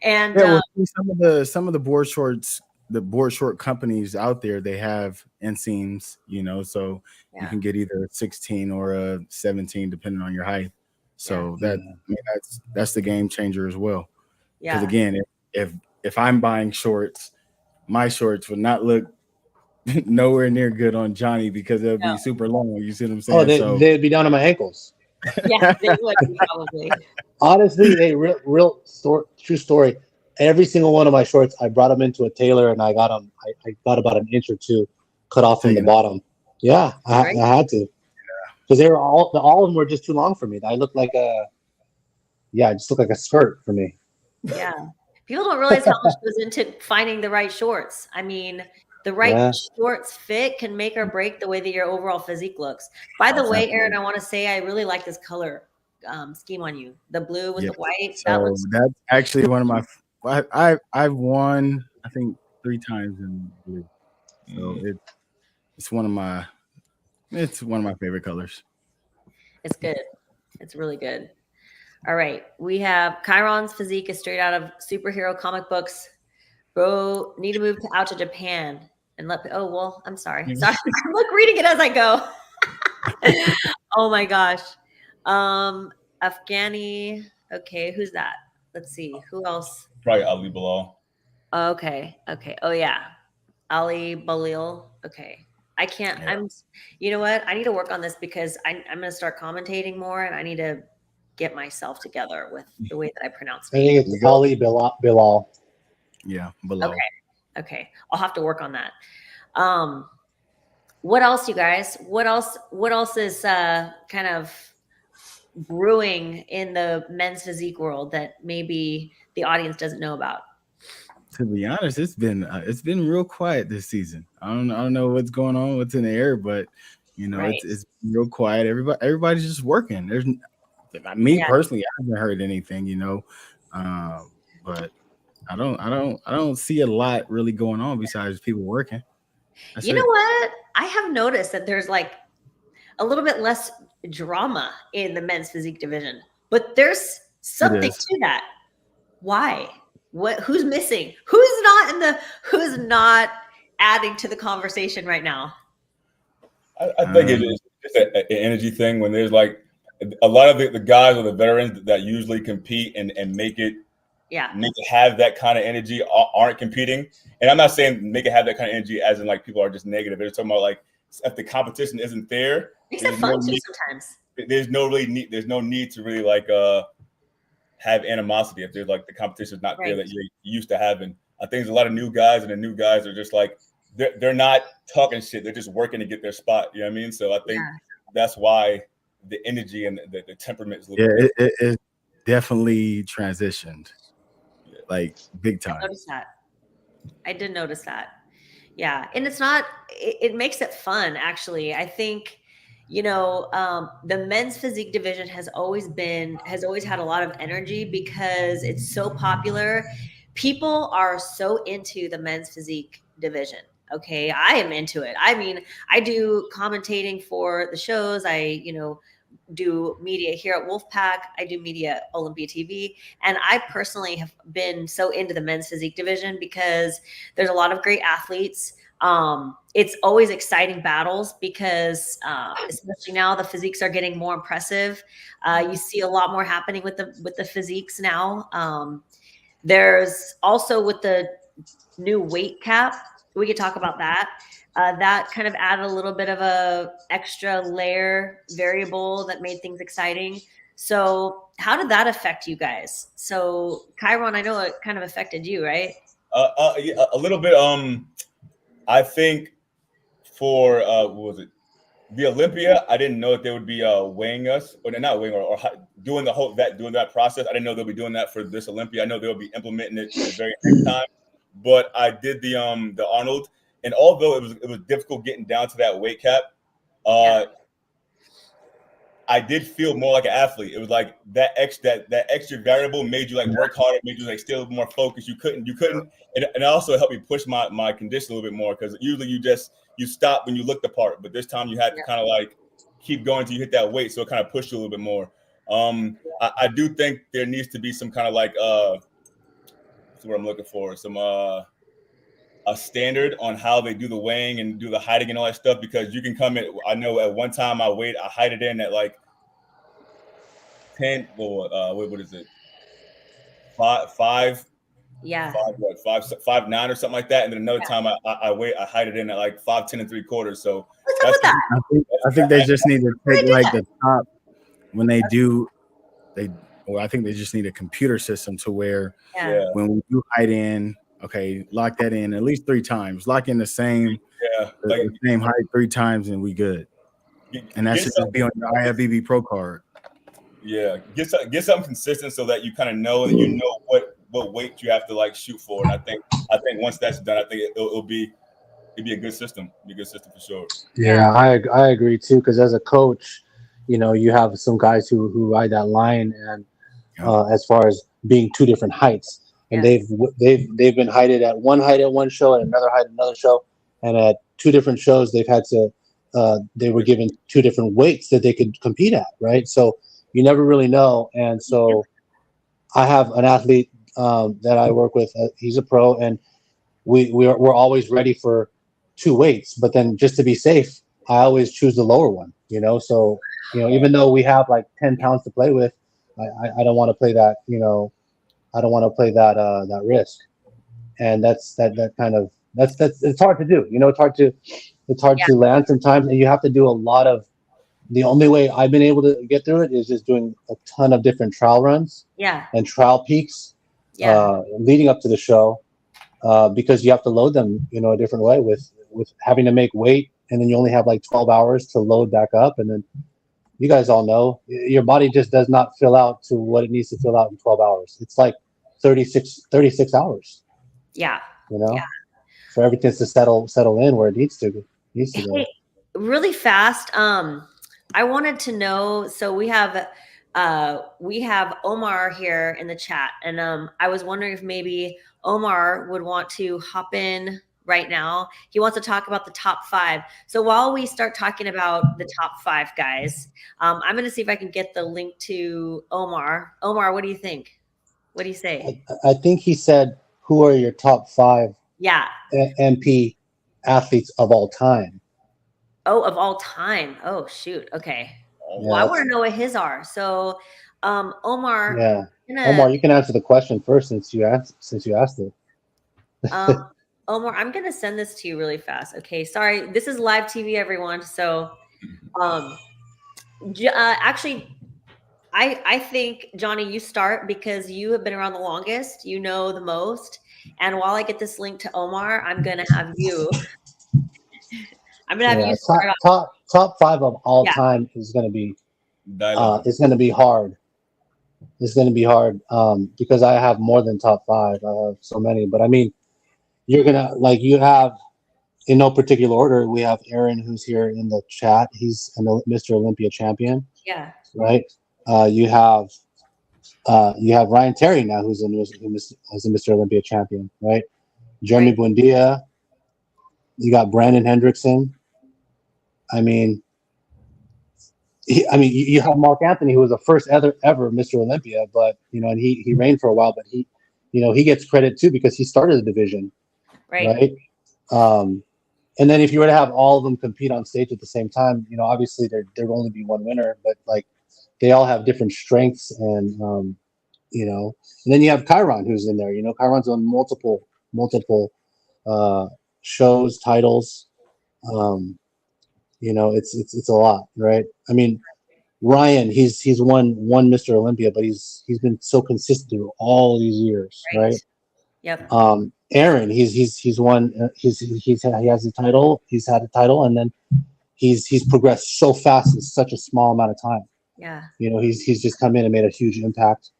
And some of the board shorts, the board short companies out there, they have inseams, so you can get either a 16 or a 17 depending on your height. So that's the game changer as well. Because again, if I'm buying shorts, my shorts would not look nowhere near good on Johnny because they'll be super long. You see what I'm saying? Oh, they'd be down to my ankles. Yeah, they would probably. Honestly, a true story. Every single one of my shorts, I brought them into a tailor and I got them. I got about an inch or two cut off from the bottom. Yeah, I had to, because they were all of them were just too long for me. I looked like it just looked like a skirt for me. Yeah, people don't realize how much goes into finding the right shorts. I mean, the right shorts fit can make or break the way that your overall physique looks. By the way, Erin, I want to say I really like this color scheme on you. The blue with the white. So that's actually one of my. I've won, I think, 3 times in blue. So it's one of my favorite colors. It's good. It's really good. All right, we have Kyron's physique is straight out of superhero comic books. Bro, need to move out to Japan and I'm sorry. I'm like reading it as I go. Oh my gosh. Afghani. Okay, who's that? Let's see. Who else? Probably Ali Bilal. Okay. Oh yeah. Ali Balil. Okay. I can't. You know what? I need to work on this because I'm going to start commentating more and I need to get myself together with the way that I pronounce it. I think it's Ali Bilal. Yeah, Bilal. Okay. I'll have to work on that. What else, you guys? What else is kind of brewing in the men's physique world that maybe the audience doesn't know about? To be honest, it's been real quiet this season. I don't know what's going on, what's in the air, but it's real quiet. Everybody's just working. There's me personally, I haven't heard anything, but I don't see a lot really going on besides people working. You know what? I have noticed that there's like a little bit less drama in the men's physique division, but there's something to that. Why? Who's missing? Who's not adding to the conversation right now? I think it's just an energy thing when there's like a lot of the guys or the veterans that usually compete and make it have that kind of energy aren't competing. And I'm not saying make it have that kind of energy as in like people are just negative. They're talking about like if the competition isn't there, makes it fun too sometimes. There's no need to really like have animosity if there's like the competition is not there that you're used to having. I think there's a lot of new guys, and the new guys are just like they're not talking shit. They're just working to get their spot. You know what I mean? So I think that's why the energy and the temperament is. It definitely transitioned, like big time. I did notice that. Yeah, and it's not. It makes it fun, actually. I think. The men's physique division has always had a lot of energy because it's so popular. People are so into the men's physique division. Okay, I am into it. I mean, I do commentating for the shows. I, do media here at WOLFpak. I do media at Olympia TV. And I personally have been so into the men's physique division because there's a lot of great athletes. It's always exciting battles because especially now the physiques are getting more impressive. You see a lot more happening with the physiques now. There's also with the new weight cap, we could talk about that. That kind of added a little bit of a extra layer variable that made things exciting. So how did that affect you guys? So Kyron, I know it kind of affected you, right? Yeah, a little bit. I think for what was it? The Olympia, I didn't know that they would be weighing us, or not weighing, or doing that process. I didn't know they'll be doing that for this Olympia. I know they'll be implementing it the very next time. But I did the Arnold, and although it was difficult getting down to that weight cap, I did feel more like an athlete. It was like that extra variable made you like work harder, made you like still more focused. You couldn't, and it also helped me push my condition a little bit more, because usually you stop when you look the part, but this time you had to kind of like keep going till you hit that weight, so it kind of pushed you a little bit more. I do think there needs to be some kind of like that's what I'm looking for, some a standard on how they do the weighing and do the heighting and all that stuff, because you can come in. I know at one time I heighted in at like 10. What is it? Five. Yeah. 5'9" or something like that, and then another time I heighted in at like 5'10 3/4. So what's that? I think they just need to take like the top when they do. I think they just need a computer system to where when we do height in, okay, lock that in at least 3 times. Lock in the same same height 3 times, and we good. And that should just be on your IFBB Pro card. Yeah, get something consistent so that you kind of know that what weight you have to like shoot for. And I think once that's done, I think it'll be a good system. Be a good system for sure. Yeah, I agree too. Because as a coach, you have some guys who ride that line, and as far as being 2 different heights, and they've been heighted at one height at one show and another height at another show, and at 2 different shows they've had to they were given 2 different weights that they could compete at, right? So you never really know. And so I have an athlete that I work with. He's a pro, and we're always ready for 2 weights, but then just to be safe, I always choose the lower one. So even though we have like 10 pounds to play with, I don't want to play that. I don't want to play that risk, and that's it's hard to do. It's hard to land sometimes, and you have to do a lot of. The only way I've been able to get through it is just doing a ton of different trial runs, and trial peaks, leading up to the show, because you have to load them, a different way with having to make weight, and then you only have like 12 hours to load back up, and then you guys all know your body just does not fill out to what it needs to fill out in 12 hours. It's like 36 hours. Yeah. For everything to settle in where it needs to go. Hey, really fast. I wanted to know, so we have Omar here in the chat, and I was wondering if maybe Omar would want to hop in right now. He wants to talk about the top 5. So while we start talking about the top 5 guys, I'm going to see if I can get the link to Omar. Omar, what do you think? What do you say? I think he said, who are your top 5 MP athletes of all time? Oh, of all time. Oh, shoot. Okay. Well, I want to know what his are. So, Omar. Yeah. Omar, you can answer the question first since you asked it. Omar, I'm going to send this to you really fast. Okay. Sorry. This is live TV, everyone. So, actually, I think, Johnny, you start because you have been around the longest. You know the most. And while I get this link to Omar, I'm going to have you. I'm gonna have you start top 5 of all time is gonna be it's gonna be hard. It's gonna be hard because I have more than top 5. I have so many, but I mean, you're gonna you have in no particular order. We have Erin, who's here in the chat. He's a Mr. Olympia champion. Yeah. Right. You have Ryan Terry now, who's a Mr. Olympia champion. Right. Jeremy Buendia. You got Brandon Hendrickson. I mean, you have Mark Anthony, who was the first ever Mr. Olympia, but and he reigned for a while, but he gets credit too because he started the division, right? And then if you were to have all of them compete on stage at the same time, obviously there will only be one winner, but like they all have different strengths, and and then you have Kyron, who's in there. Kyron's on multiple shows, titles. It's a lot, right? I mean, Ryan, he's won Mr. Olympia, but he's been so consistent through all these years, right? Yep. Erin, he's won. He has the title. He's had a title, and then he's progressed so fast in such a small amount of time. Yeah. He's just come in and made a huge impact,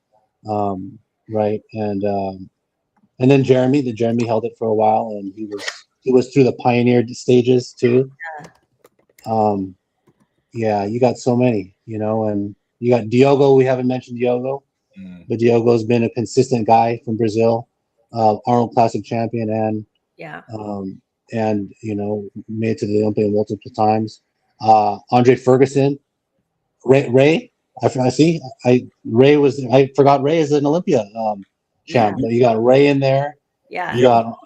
right? And then Jeremy held it for a while, and he was through the pioneer stages too. Yeah. You got so many, and you got Diogo. We haven't mentioned Diogo, but Diogo's been a consistent guy from Brazil, Arnold Classic champion, and made it to the Olympia multiple times. Andre Ferguson, Ray. I forgot Ray is an Olympia champ, but you got Ray in there. Yeah. You got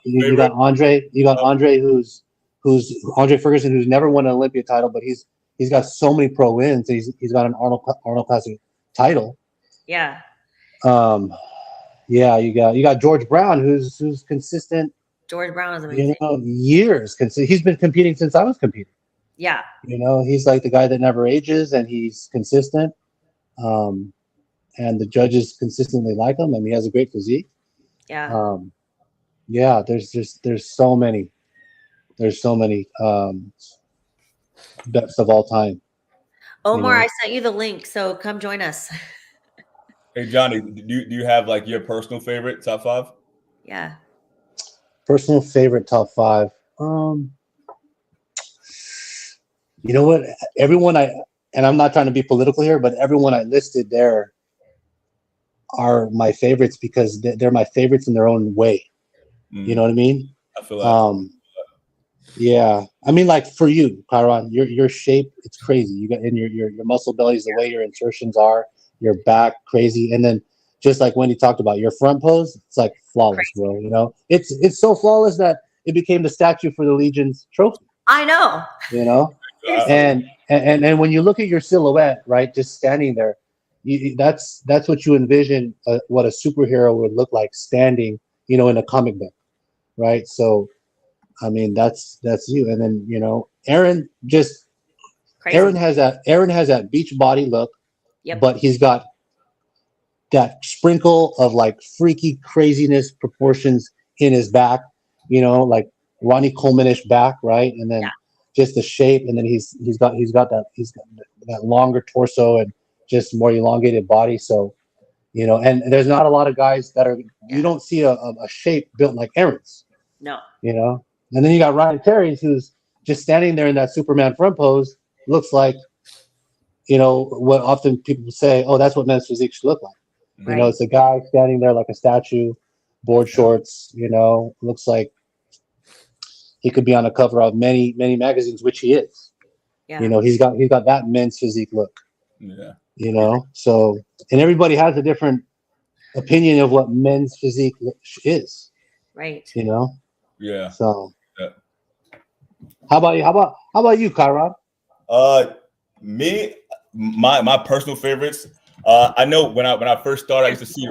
Andre. You got Andre, who's Andre Ferguson, who's never won an Olympia title, but he's got so many pro wins. He's got an Arnold Classic title. Yeah. Yeah. You got George Brown, who's consistent. George Brown is amazing. Years. He's been competing since I was competing. Yeah. He's like the guy that never ages, and he's consistent. And the judges consistently like him, and he has a great physique. Yeah. Yeah. There's so many. There's so many best of all time. Omar, I sent you the link, so come join us. Hey Johnny, do you have like your personal favorite top 5? Yeah. Personal favorite top 5. You know what? Everyone and I'm not trying to be political here, but everyone I listed there are my favorites because they're my favorites in their own way. You know what I mean? I feel like yeah. I mean, like for you, Kyron, your shape, it's crazy. You got in your muscle bellies, the way your insertions are, your back, crazy. And then just like Wendy talked about, your front pose, it's like flawless, bro. It's so flawless that it became the statue for the Legion's trophy. I know. And when you look at your silhouette, right, just standing there, that's what you envision what a superhero would look like standing, in a comic book, right? So, I mean, that's you. And then Erin has that beach body look, but he's got that sprinkle of like freaky craziness proportions in his back, like Ronnie Coleman-ish back, right? And then just the shape, and then he's got that longer torso and just more elongated body. So, and there's not a lot of guys that are you don't see a shape built like Erin's. No. And then you got Ryan Terry, who's just standing there in that Superman front pose, looks like, what often people say, oh, that's what men's physique should look like. Right. It's a guy standing there like a statue, board shorts, looks like he could be on a cover of many, many magazines, which he is. Yeah. He's got that men's physique look. Yeah. So, and everybody has a different opinion of what men's physique is. Right. Yeah. So, how about you? How about you, Kyron? Me, my personal favorites. I know when I first started, I used to see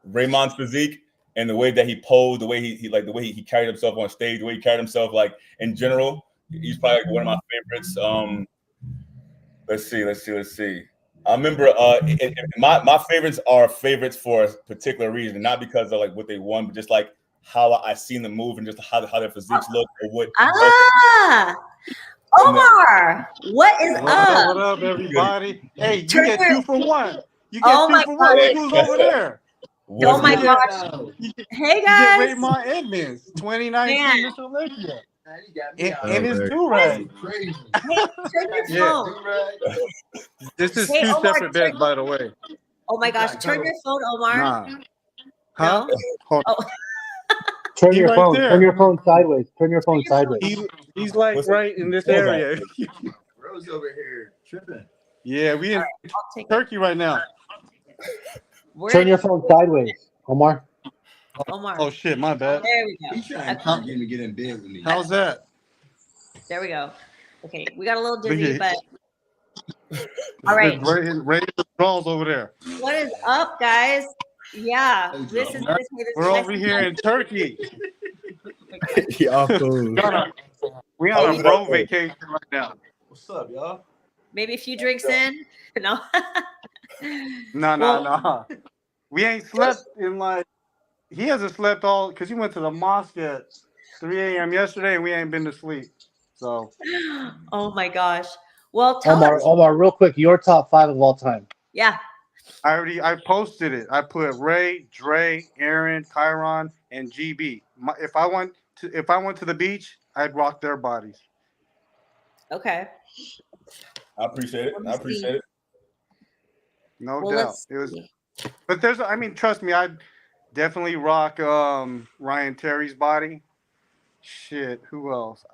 Raymond's physique and the way that he posed, the way he like the way he carried himself on stage, the way he carried himself like in general. He's probably like one of my favorites. Let's see. I remember my favorites are favorites for a particular reason, not because of like what they won, but just like how I seen them move and just how their physiques look or what. Omar, what is up? What up, everybody? Hey, you get 2 for 1. You get 2 for 1. Look who's over there. Oh my gosh. Hey guys. You get Raymond Edmonds, 2019 Miss Olympia. And his do-rag. Hey, turn your phone. This is 2 separate beds, by the way. Oh my gosh, turn your phone, Omar. Nah. Huh? No? Oh. Turn He your right phone. there. Turn your phone sideways. Turn your phone sideways. He's like What's right in this that? area. Rose over here tripping. Yeah, we in I'll take it. Turkey right now. Turn your phone sideways, Omar. Omar. Oh shit, my bad. There we go. He's trying to get him to get in bed with me. How's that? There we go. Okay, we got a little Look dizzy, at- but all right. Ray draws over there. What is up, guys? Yeah, this is We're over here in Turkey. Y'all food. We on a bro vacation right now. What's up, y'all? maybe a few drinks in. No. No. We ain't slept in like he hasn't slept all because he went to the mosque at 3 a.m. yesterday and we ain't been to sleep. So Oh my gosh. Well, tell us. Omar, real quick, your top 5 of all time. Yeah. I posted it. I put Ray, Dre, Erin, Kyron, and GB. If I went to the beach, I'd rock their bodies. Okay. I appreciate it. I appreciate it. No Well, doubt. let's It was, see. but trust me, I'd definitely rock Ryan Terry's body. Shit, who else?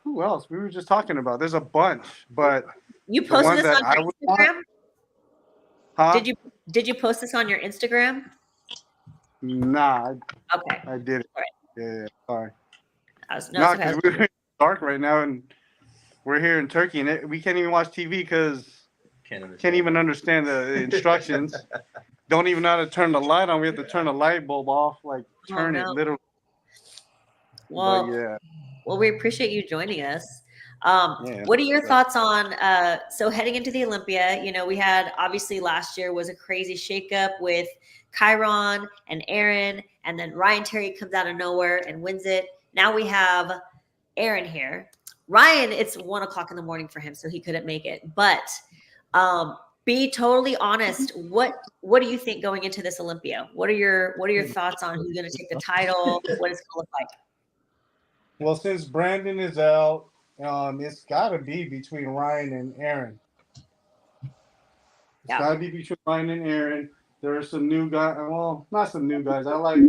Who else? We were just talking about. There's a bunch, but You the posted one this that on your Instagram? huh? Did you post this on your Instagram? Nah, Okay. I did it. All right. Yeah, sorry. It's No, okay. because we're dark right now, and we're here in Turkey, and we can't even watch TV because can't even understand the instructions. Don't even know how to turn the light on. We have to turn the light bulb off, like turn it literally. Well, but yeah. Well, we appreciate you joining us. Yeah. What are your thoughts on so heading into the Olympia? You know, we had obviously last year was a crazy shakeup with Kyron and Erin, and then Ryan Terry comes out of nowhere and wins it. Now we have Erin here. Ryan, it's 1 o'clock in the morning for him, so he couldn't make it. But be totally honest. What do you think going into this Olympia? What are your thoughts on who's going to take the title? What it's going to look like? Well, since Brandon is out, it's got to be between Ryan and Erin. It's got to be between Ryan and Erin. There are some new guys. Well, not some new guys. I like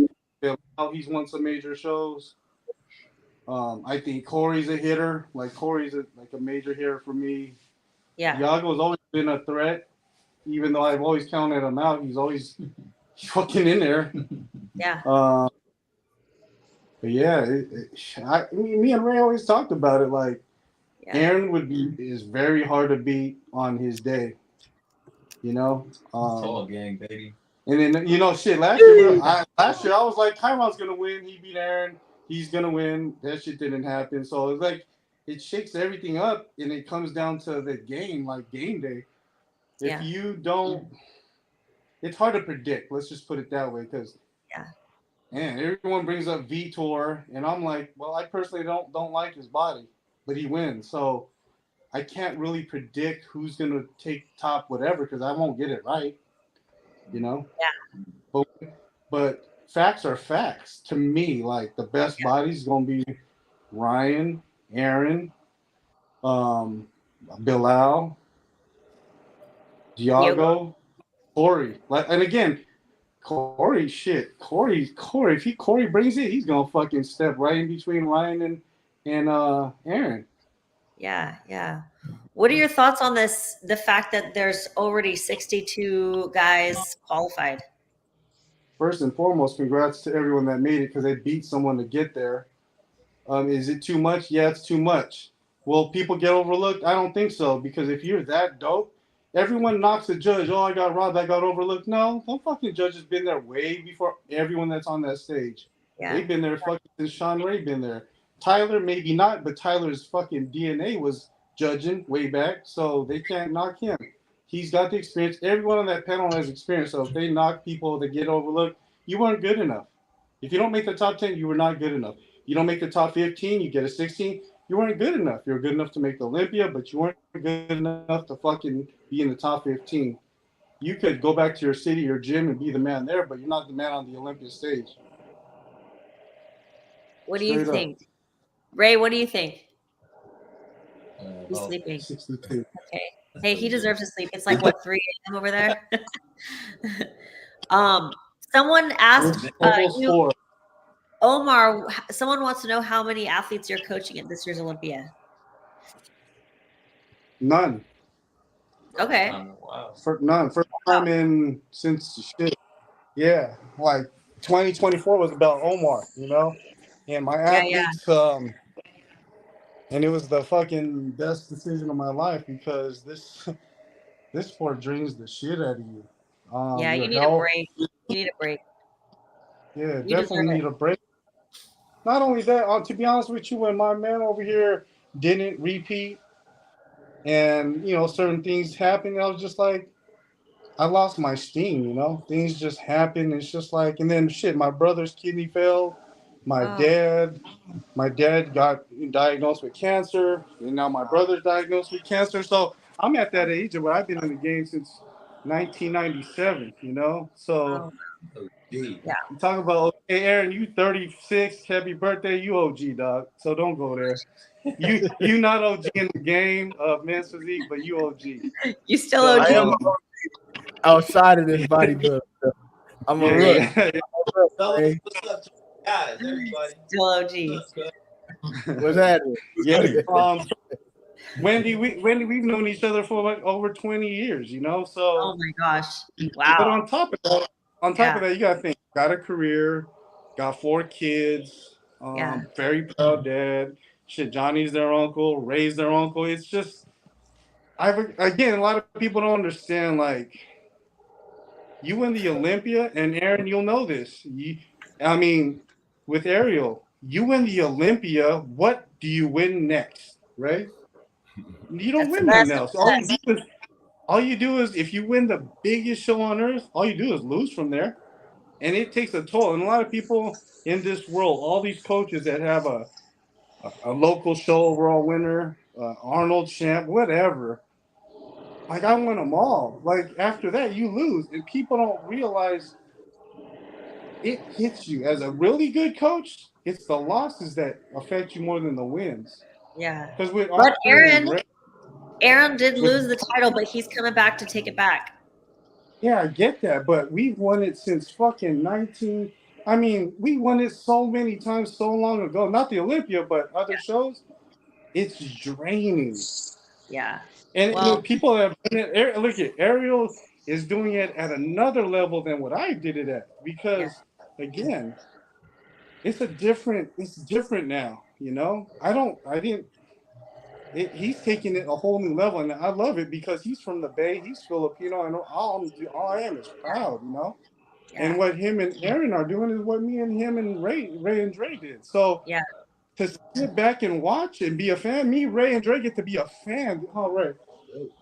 Bill. He's won some major shows. I think Corey's a hitter. Like Corey's a major hitter for me. Yeah. Yago's always been a threat, even though I've always counted him out. He's always fucking in there. Yeah. But yeah, me and Ray always talked about it. Like, Erin is very hard to beat on his day. You know, tall gang, baby. And then shit. Last year I was like, Kyron's gonna win. He beat Erin. He's gonna win. That shit didn't happen. So it's like it shakes everything up, and it comes down to the game, like game day. If you don't, it's hard to predict. Let's just put it that way, because man, everyone brings up Vitor, and I'm like, well, I personally don't like his body, but he wins. So I can't really predict who's gonna take top whatever because I won't get it right. You know? Yeah. But facts are facts to me. Like the best body's gonna be Ryan, Erin, Bilal, Diego, Corey. And again, Corey, if Corey brings it, he's gonna fucking step right in between Ryan and Erin. Yeah. What are your thoughts on this? The fact that there's already 62 guys qualified. First and foremost, congrats to everyone that made it because they beat someone to get there. Is it too much? Yeah, it's too much. Will people get overlooked? I don't think so, because if you're that dope, everyone knocks the judge. Oh, I got robbed. I got overlooked. No, the fucking judge has been there way before everyone that's on that stage. Yeah. They've been there fucking since Sean Ray been there. Tyler, maybe not, but Tyler's fucking DNA was judging way back, so they can't knock him. He's got the experience. Everyone on that panel has experience, so if they knock people that get overlooked, you weren't good enough. If you don't make the top 10, you were not good enough. You don't make the top 15, you get a 16, you weren't good enough. You were good enough to make the Olympia, but you weren't good enough to fucking be in the top 15. You could go back to your city, your gym, and be the man there, but you're not the man on the Olympia stage. What do you think? Ray, what do you think? He's sleeping. 62. Okay. Hey, he deserves to sleep. It's like, what, 3 a.m. over there? Someone asked Total you, sport. Omar, someone wants to know how many athletes you're coaching at this year's Olympia. None. Okay. Wow. None. First time in since shit. Yeah, like 2024 was about Omar, you know, and my athletes. And it was the fucking best decision of my life because this sport drains the shit out of you. Yeah, Your you need a health. break. You need a break. Yeah, You deserve definitely it. need a break. Not only that, to be honest with you, when my man over here didn't repeat, and certain things happened, I was just like, I lost my steam. Things just happen. It's just like, and then shit, my brother's kidney failed. My dad got diagnosed with cancer, and now my brother's diagnosed with cancer. So I'm at that age where I've been in the game since 1997. So Yeah. you talk about, hey, Aaron, you 36, happy birthday, you OG, dog. So don't go there. You not OG in the game of men's physique, but you OG. You still So, OG. I am outside of this bodybuilding. I'm a rook. yeah. What's up, guys? Everybody. Still OG. What's that? Yeah. Wendy, we've known each other for like over 20 years, So. Oh my gosh! Wow. But on top of that, you gotta think. Got a career, got 4 kids. Very proud dad. Shit, Johnny's their uncle, Ray's their uncle. It's just, again, a lot of people don't understand. Like, you win the Olympia, and Aaron, you'll know this. With Ariel, you win the Olympia. What do you win next, right? You don't win nothing else. All you do is, if you win the biggest show on earth, all you do is lose from there. And it takes a toll. And a lot of people in this world, all these coaches that have a local show overall winner, Arnold champ, whatever, like, I won them all. Like, after that, you lose. And people don't realize it hits you. As a really good coach, it's the losses that affect you more than the wins. Yeah. Because with But Aaron did lose the title, but he's coming back to take it back. Yeah, I get that, but we've won it since fucking 19. We won it so many times so long ago. Not the Olympia, but other shows. It's draining. Yeah. And people that have done it, look at Ariel is doing it at another level than what I did it at. Because again, it's different now. He's taking it a whole new level, and I love it because he's from the Bay. He's Filipino, and all I am is proud, Yeah. And what him and Aaron are doing is what me and him and Ray and Dre did. So to sit back and watch and be a fan, me, Ray, and Dre get to be a fan. All right,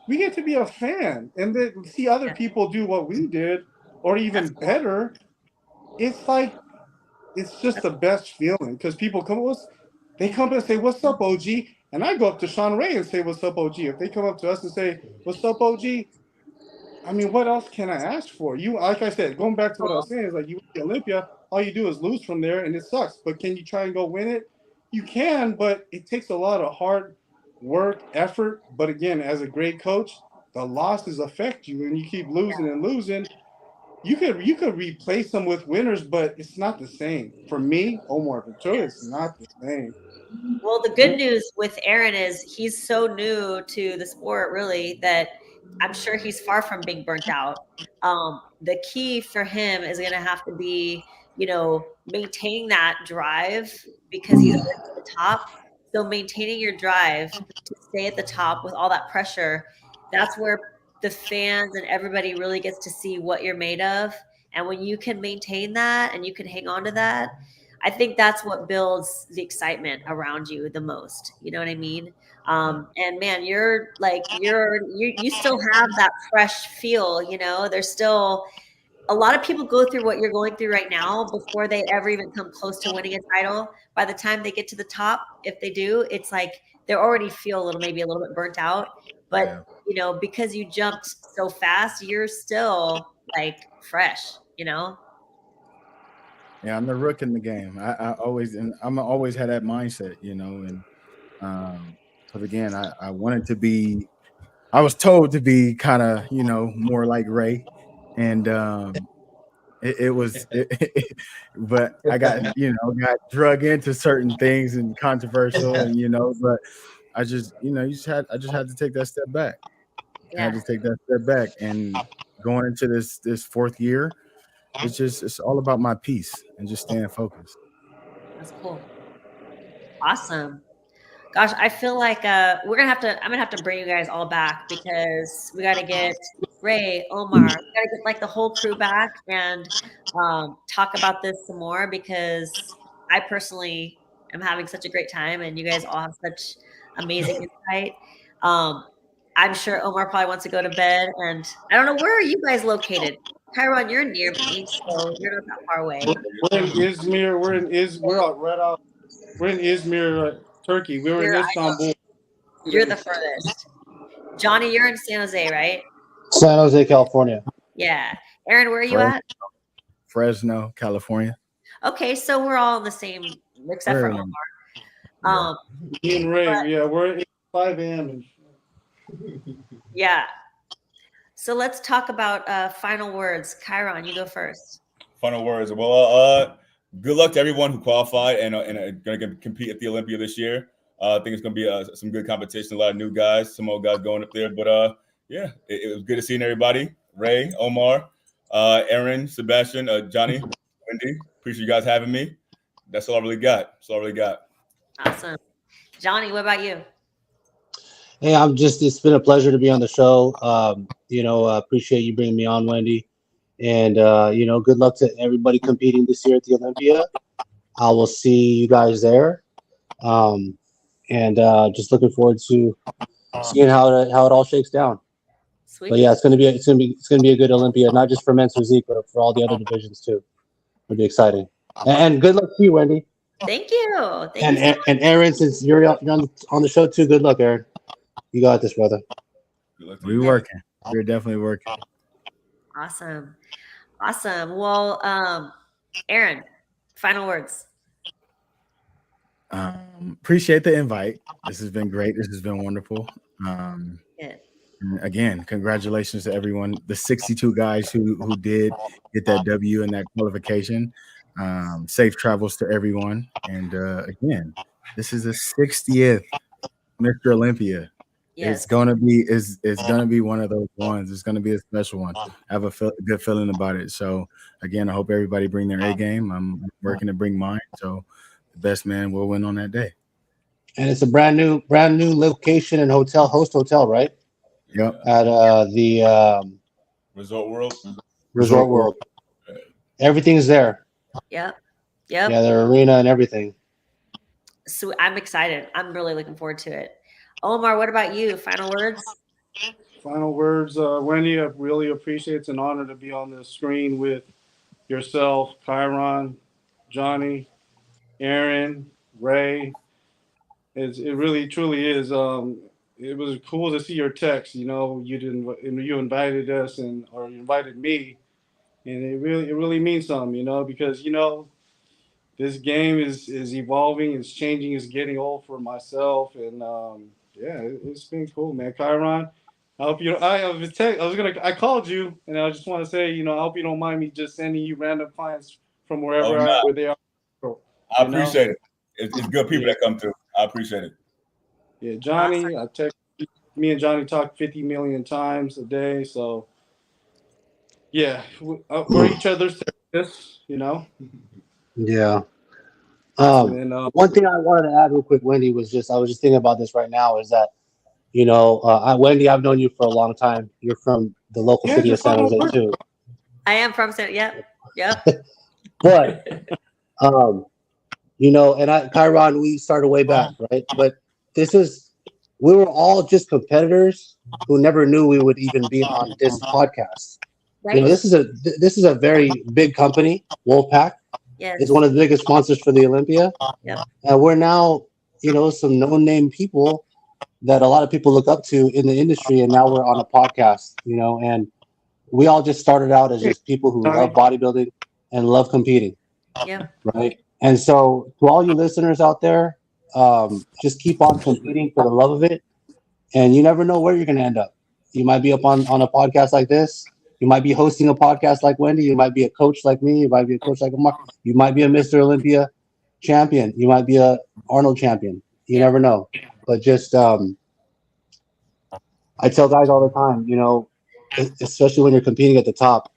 we get to be a fan, and then see other people do what we did, or even better. It's like, it's just the best feeling because people come and say, "What's up, OG?" And I go up to Sean Ray and say, "What's up, OG?" If they come up to us and say, "What's up, OG?" What else can I ask for? You, like I said, going back to what I was saying, is like, you win the Olympia, all you do is lose from there, and it sucks. But can you try and go win it? You can, but it takes a lot of hard work, effort. But again, as a great coach, the losses affect you, and you keep losing and losing. You could replace them with winners, but it's not the same. For me, Omar Ventura, it's not the same. Well, the good news with Aaron is he's so new to the sport, really, that I'm sure he's far from being burnt out. The key for him is going to have to be, maintaining that drive because he's already at the top. So maintaining your drive to stay at the top with all that pressure, that's where the fans and everybody really gets to see what you're made of. And when you can maintain that and you can hang on to that, I think that's what builds the excitement around you the most. You know what I mean? And man, you still have that fresh feel, there's still a lot of people go through what you're going through right now before they ever even come close to winning a title. By the time they get to the top, if they do, it's like they already feel maybe a little bit burnt out. But, because you jumped so fast, you're still like fresh, Yeah, I'm the rook in the game. I'm always had that mindset, and because again, I wanted to be. I was told to be kind of, more like Ray, and But I got got drug into certain things and controversial, and but I just I just had to take that step back. I had to take that step back, and going into this fourth year, it's all about my peace and just staying focused. That's cool. Awesome. Gosh, I feel like I'm gonna have to bring you guys all back, because we got to get Ray, Omar, we got to get like the whole crew back and talk about this some more, because I personally am having such a great time, and you guys all have such amazing insight. I'm sure Omar probably wants to go to bed, and I don't know, where are you guys located? Kyron, you're near me, so you're not that far away. We're in Izmir. We're in Izmir, Turkey. We were in Istanbul. You're the furthest. Johnny, you're in San Jose, right? San Jose, California. Yeah. Erin, where are you at? Fresno, California. Okay, so we're all in the same, except for Omar. Me and Ray, we're at 5 a.m. Yeah. So let's talk about final words. Kyron, you go first. Final words. Well, good luck to everyone who qualified and are going to compete at the Olympia this year. I think it's going to be some good competition, a lot of new guys, some old guys going up there. But yeah, it was good to see everybody. Ray, Omar, Erin, Sebastian, Johnny, Wendy. Appreciate you guys having me. That's all I really got. Awesome. Johnny, what about you? Hey, it's been a pleasure to be on the show. Appreciate you bringing me on, Wendy. And, good luck to everybody competing this year at the Olympia. I will see you guys there. Just looking forward to seeing how it all shakes down. Sweet. But yeah, it's gonna be a good Olympia, not just for men's physique, but for all the other divisions too. It'll be exciting. And good luck to you, Wendy. Thank you. And Erin, since you're on the show too, good luck, Erin. You got this, brother. We're working. We're definitely working. Awesome. Well, Erin, final words. Appreciate the invite. This has been great. This has been wonderful. Again, congratulations to everyone, the 62 guys who did get that W and that qualification. Safe travels to everyone. And again, this is the 60th Mr. Olympia. Yes. It's gonna be one of those ones. It's gonna be a special one. I have a good feeling about it. So again, I hope everybody bring their A game. I'm working to bring mine. So the best man will win on that day. And it's a brand new location and host hotel, right? Yep. At the Resort World. Everything's there. Yep. Yeah, their arena and everything. So I'm excited. I'm really looking forward to it. Omar, what about you? Final words? Final words, Wendy, I really appreciate it. It's an honor to be on the screen with yourself, Kyron, Johnny, Erin, Ray. It really, truly is. It was cool to see your text. You invited us or you invited me, and it really means something. Because this game is evolving, it's changing, it's getting old for myself, and it's been cool, man. Kyron, I hope you. I called you, and I just want to say, I hope you don't mind me just sending you random clients from wherever where they are. I appreciate it. It's good people that come through. I appreciate it. Yeah, Johnny, awesome. Me and Johnny talk 50 million times a day, so yeah, we're each other's therapists, Yeah. One thing I wanted to add real quick, Wendy, I was just thinking about this right now, is that, Wendy, I've known you for a long time. You're from the local city of San Jose too. I am from San. Yep. But, Kyron, we started way back, right? But we were all just competitors who never knew we would even be on this podcast. Right. This is a very big company, WOLFpak. Yes. It's one of the biggest sponsors for the Olympia. Yep. And we're now, some no-name people that a lot of people look up to in the industry, and now we're on a podcast, and we all just started out as just people who love bodybuilding and love competing. Yeah. Right. And so to all you listeners out there, just keep on competing for the love of it. And you never know where you're going to end up. You might be up on a podcast like this. You might be hosting a podcast like Wendy. You might be a coach like me. You might be a coach like Mark. You might be a Mr. Olympia champion. You might be a Arnold champion. You never know. But just I tell guys all the time, you know, especially when you're competing at the top,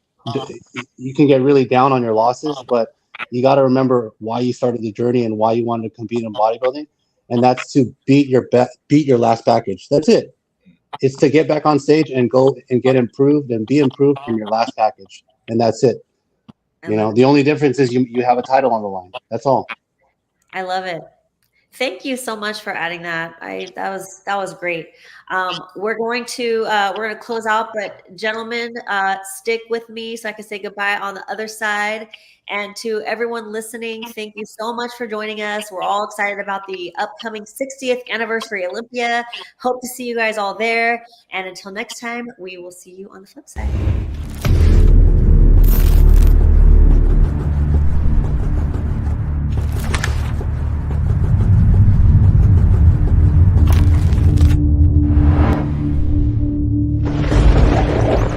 you can get really down on your losses, but you got to remember why you started the journey and why you wanted to compete in bodybuilding, and that's to beat your last package. That's it. It's to get back on stage and go and get improved and be improved from your last package, and that's it. You know, the only difference is you have a title on the line. That's all. I love it. Thank you so much for adding that. That was great. We're going to close out, but gentlemen, stick with me so I can say goodbye on the other side. And to everyone listening, thank you so much for joining us. We're all excited about the upcoming 60th anniversary Olympia. Hope to see you guys all there. And until next time, we will see you on the flip side.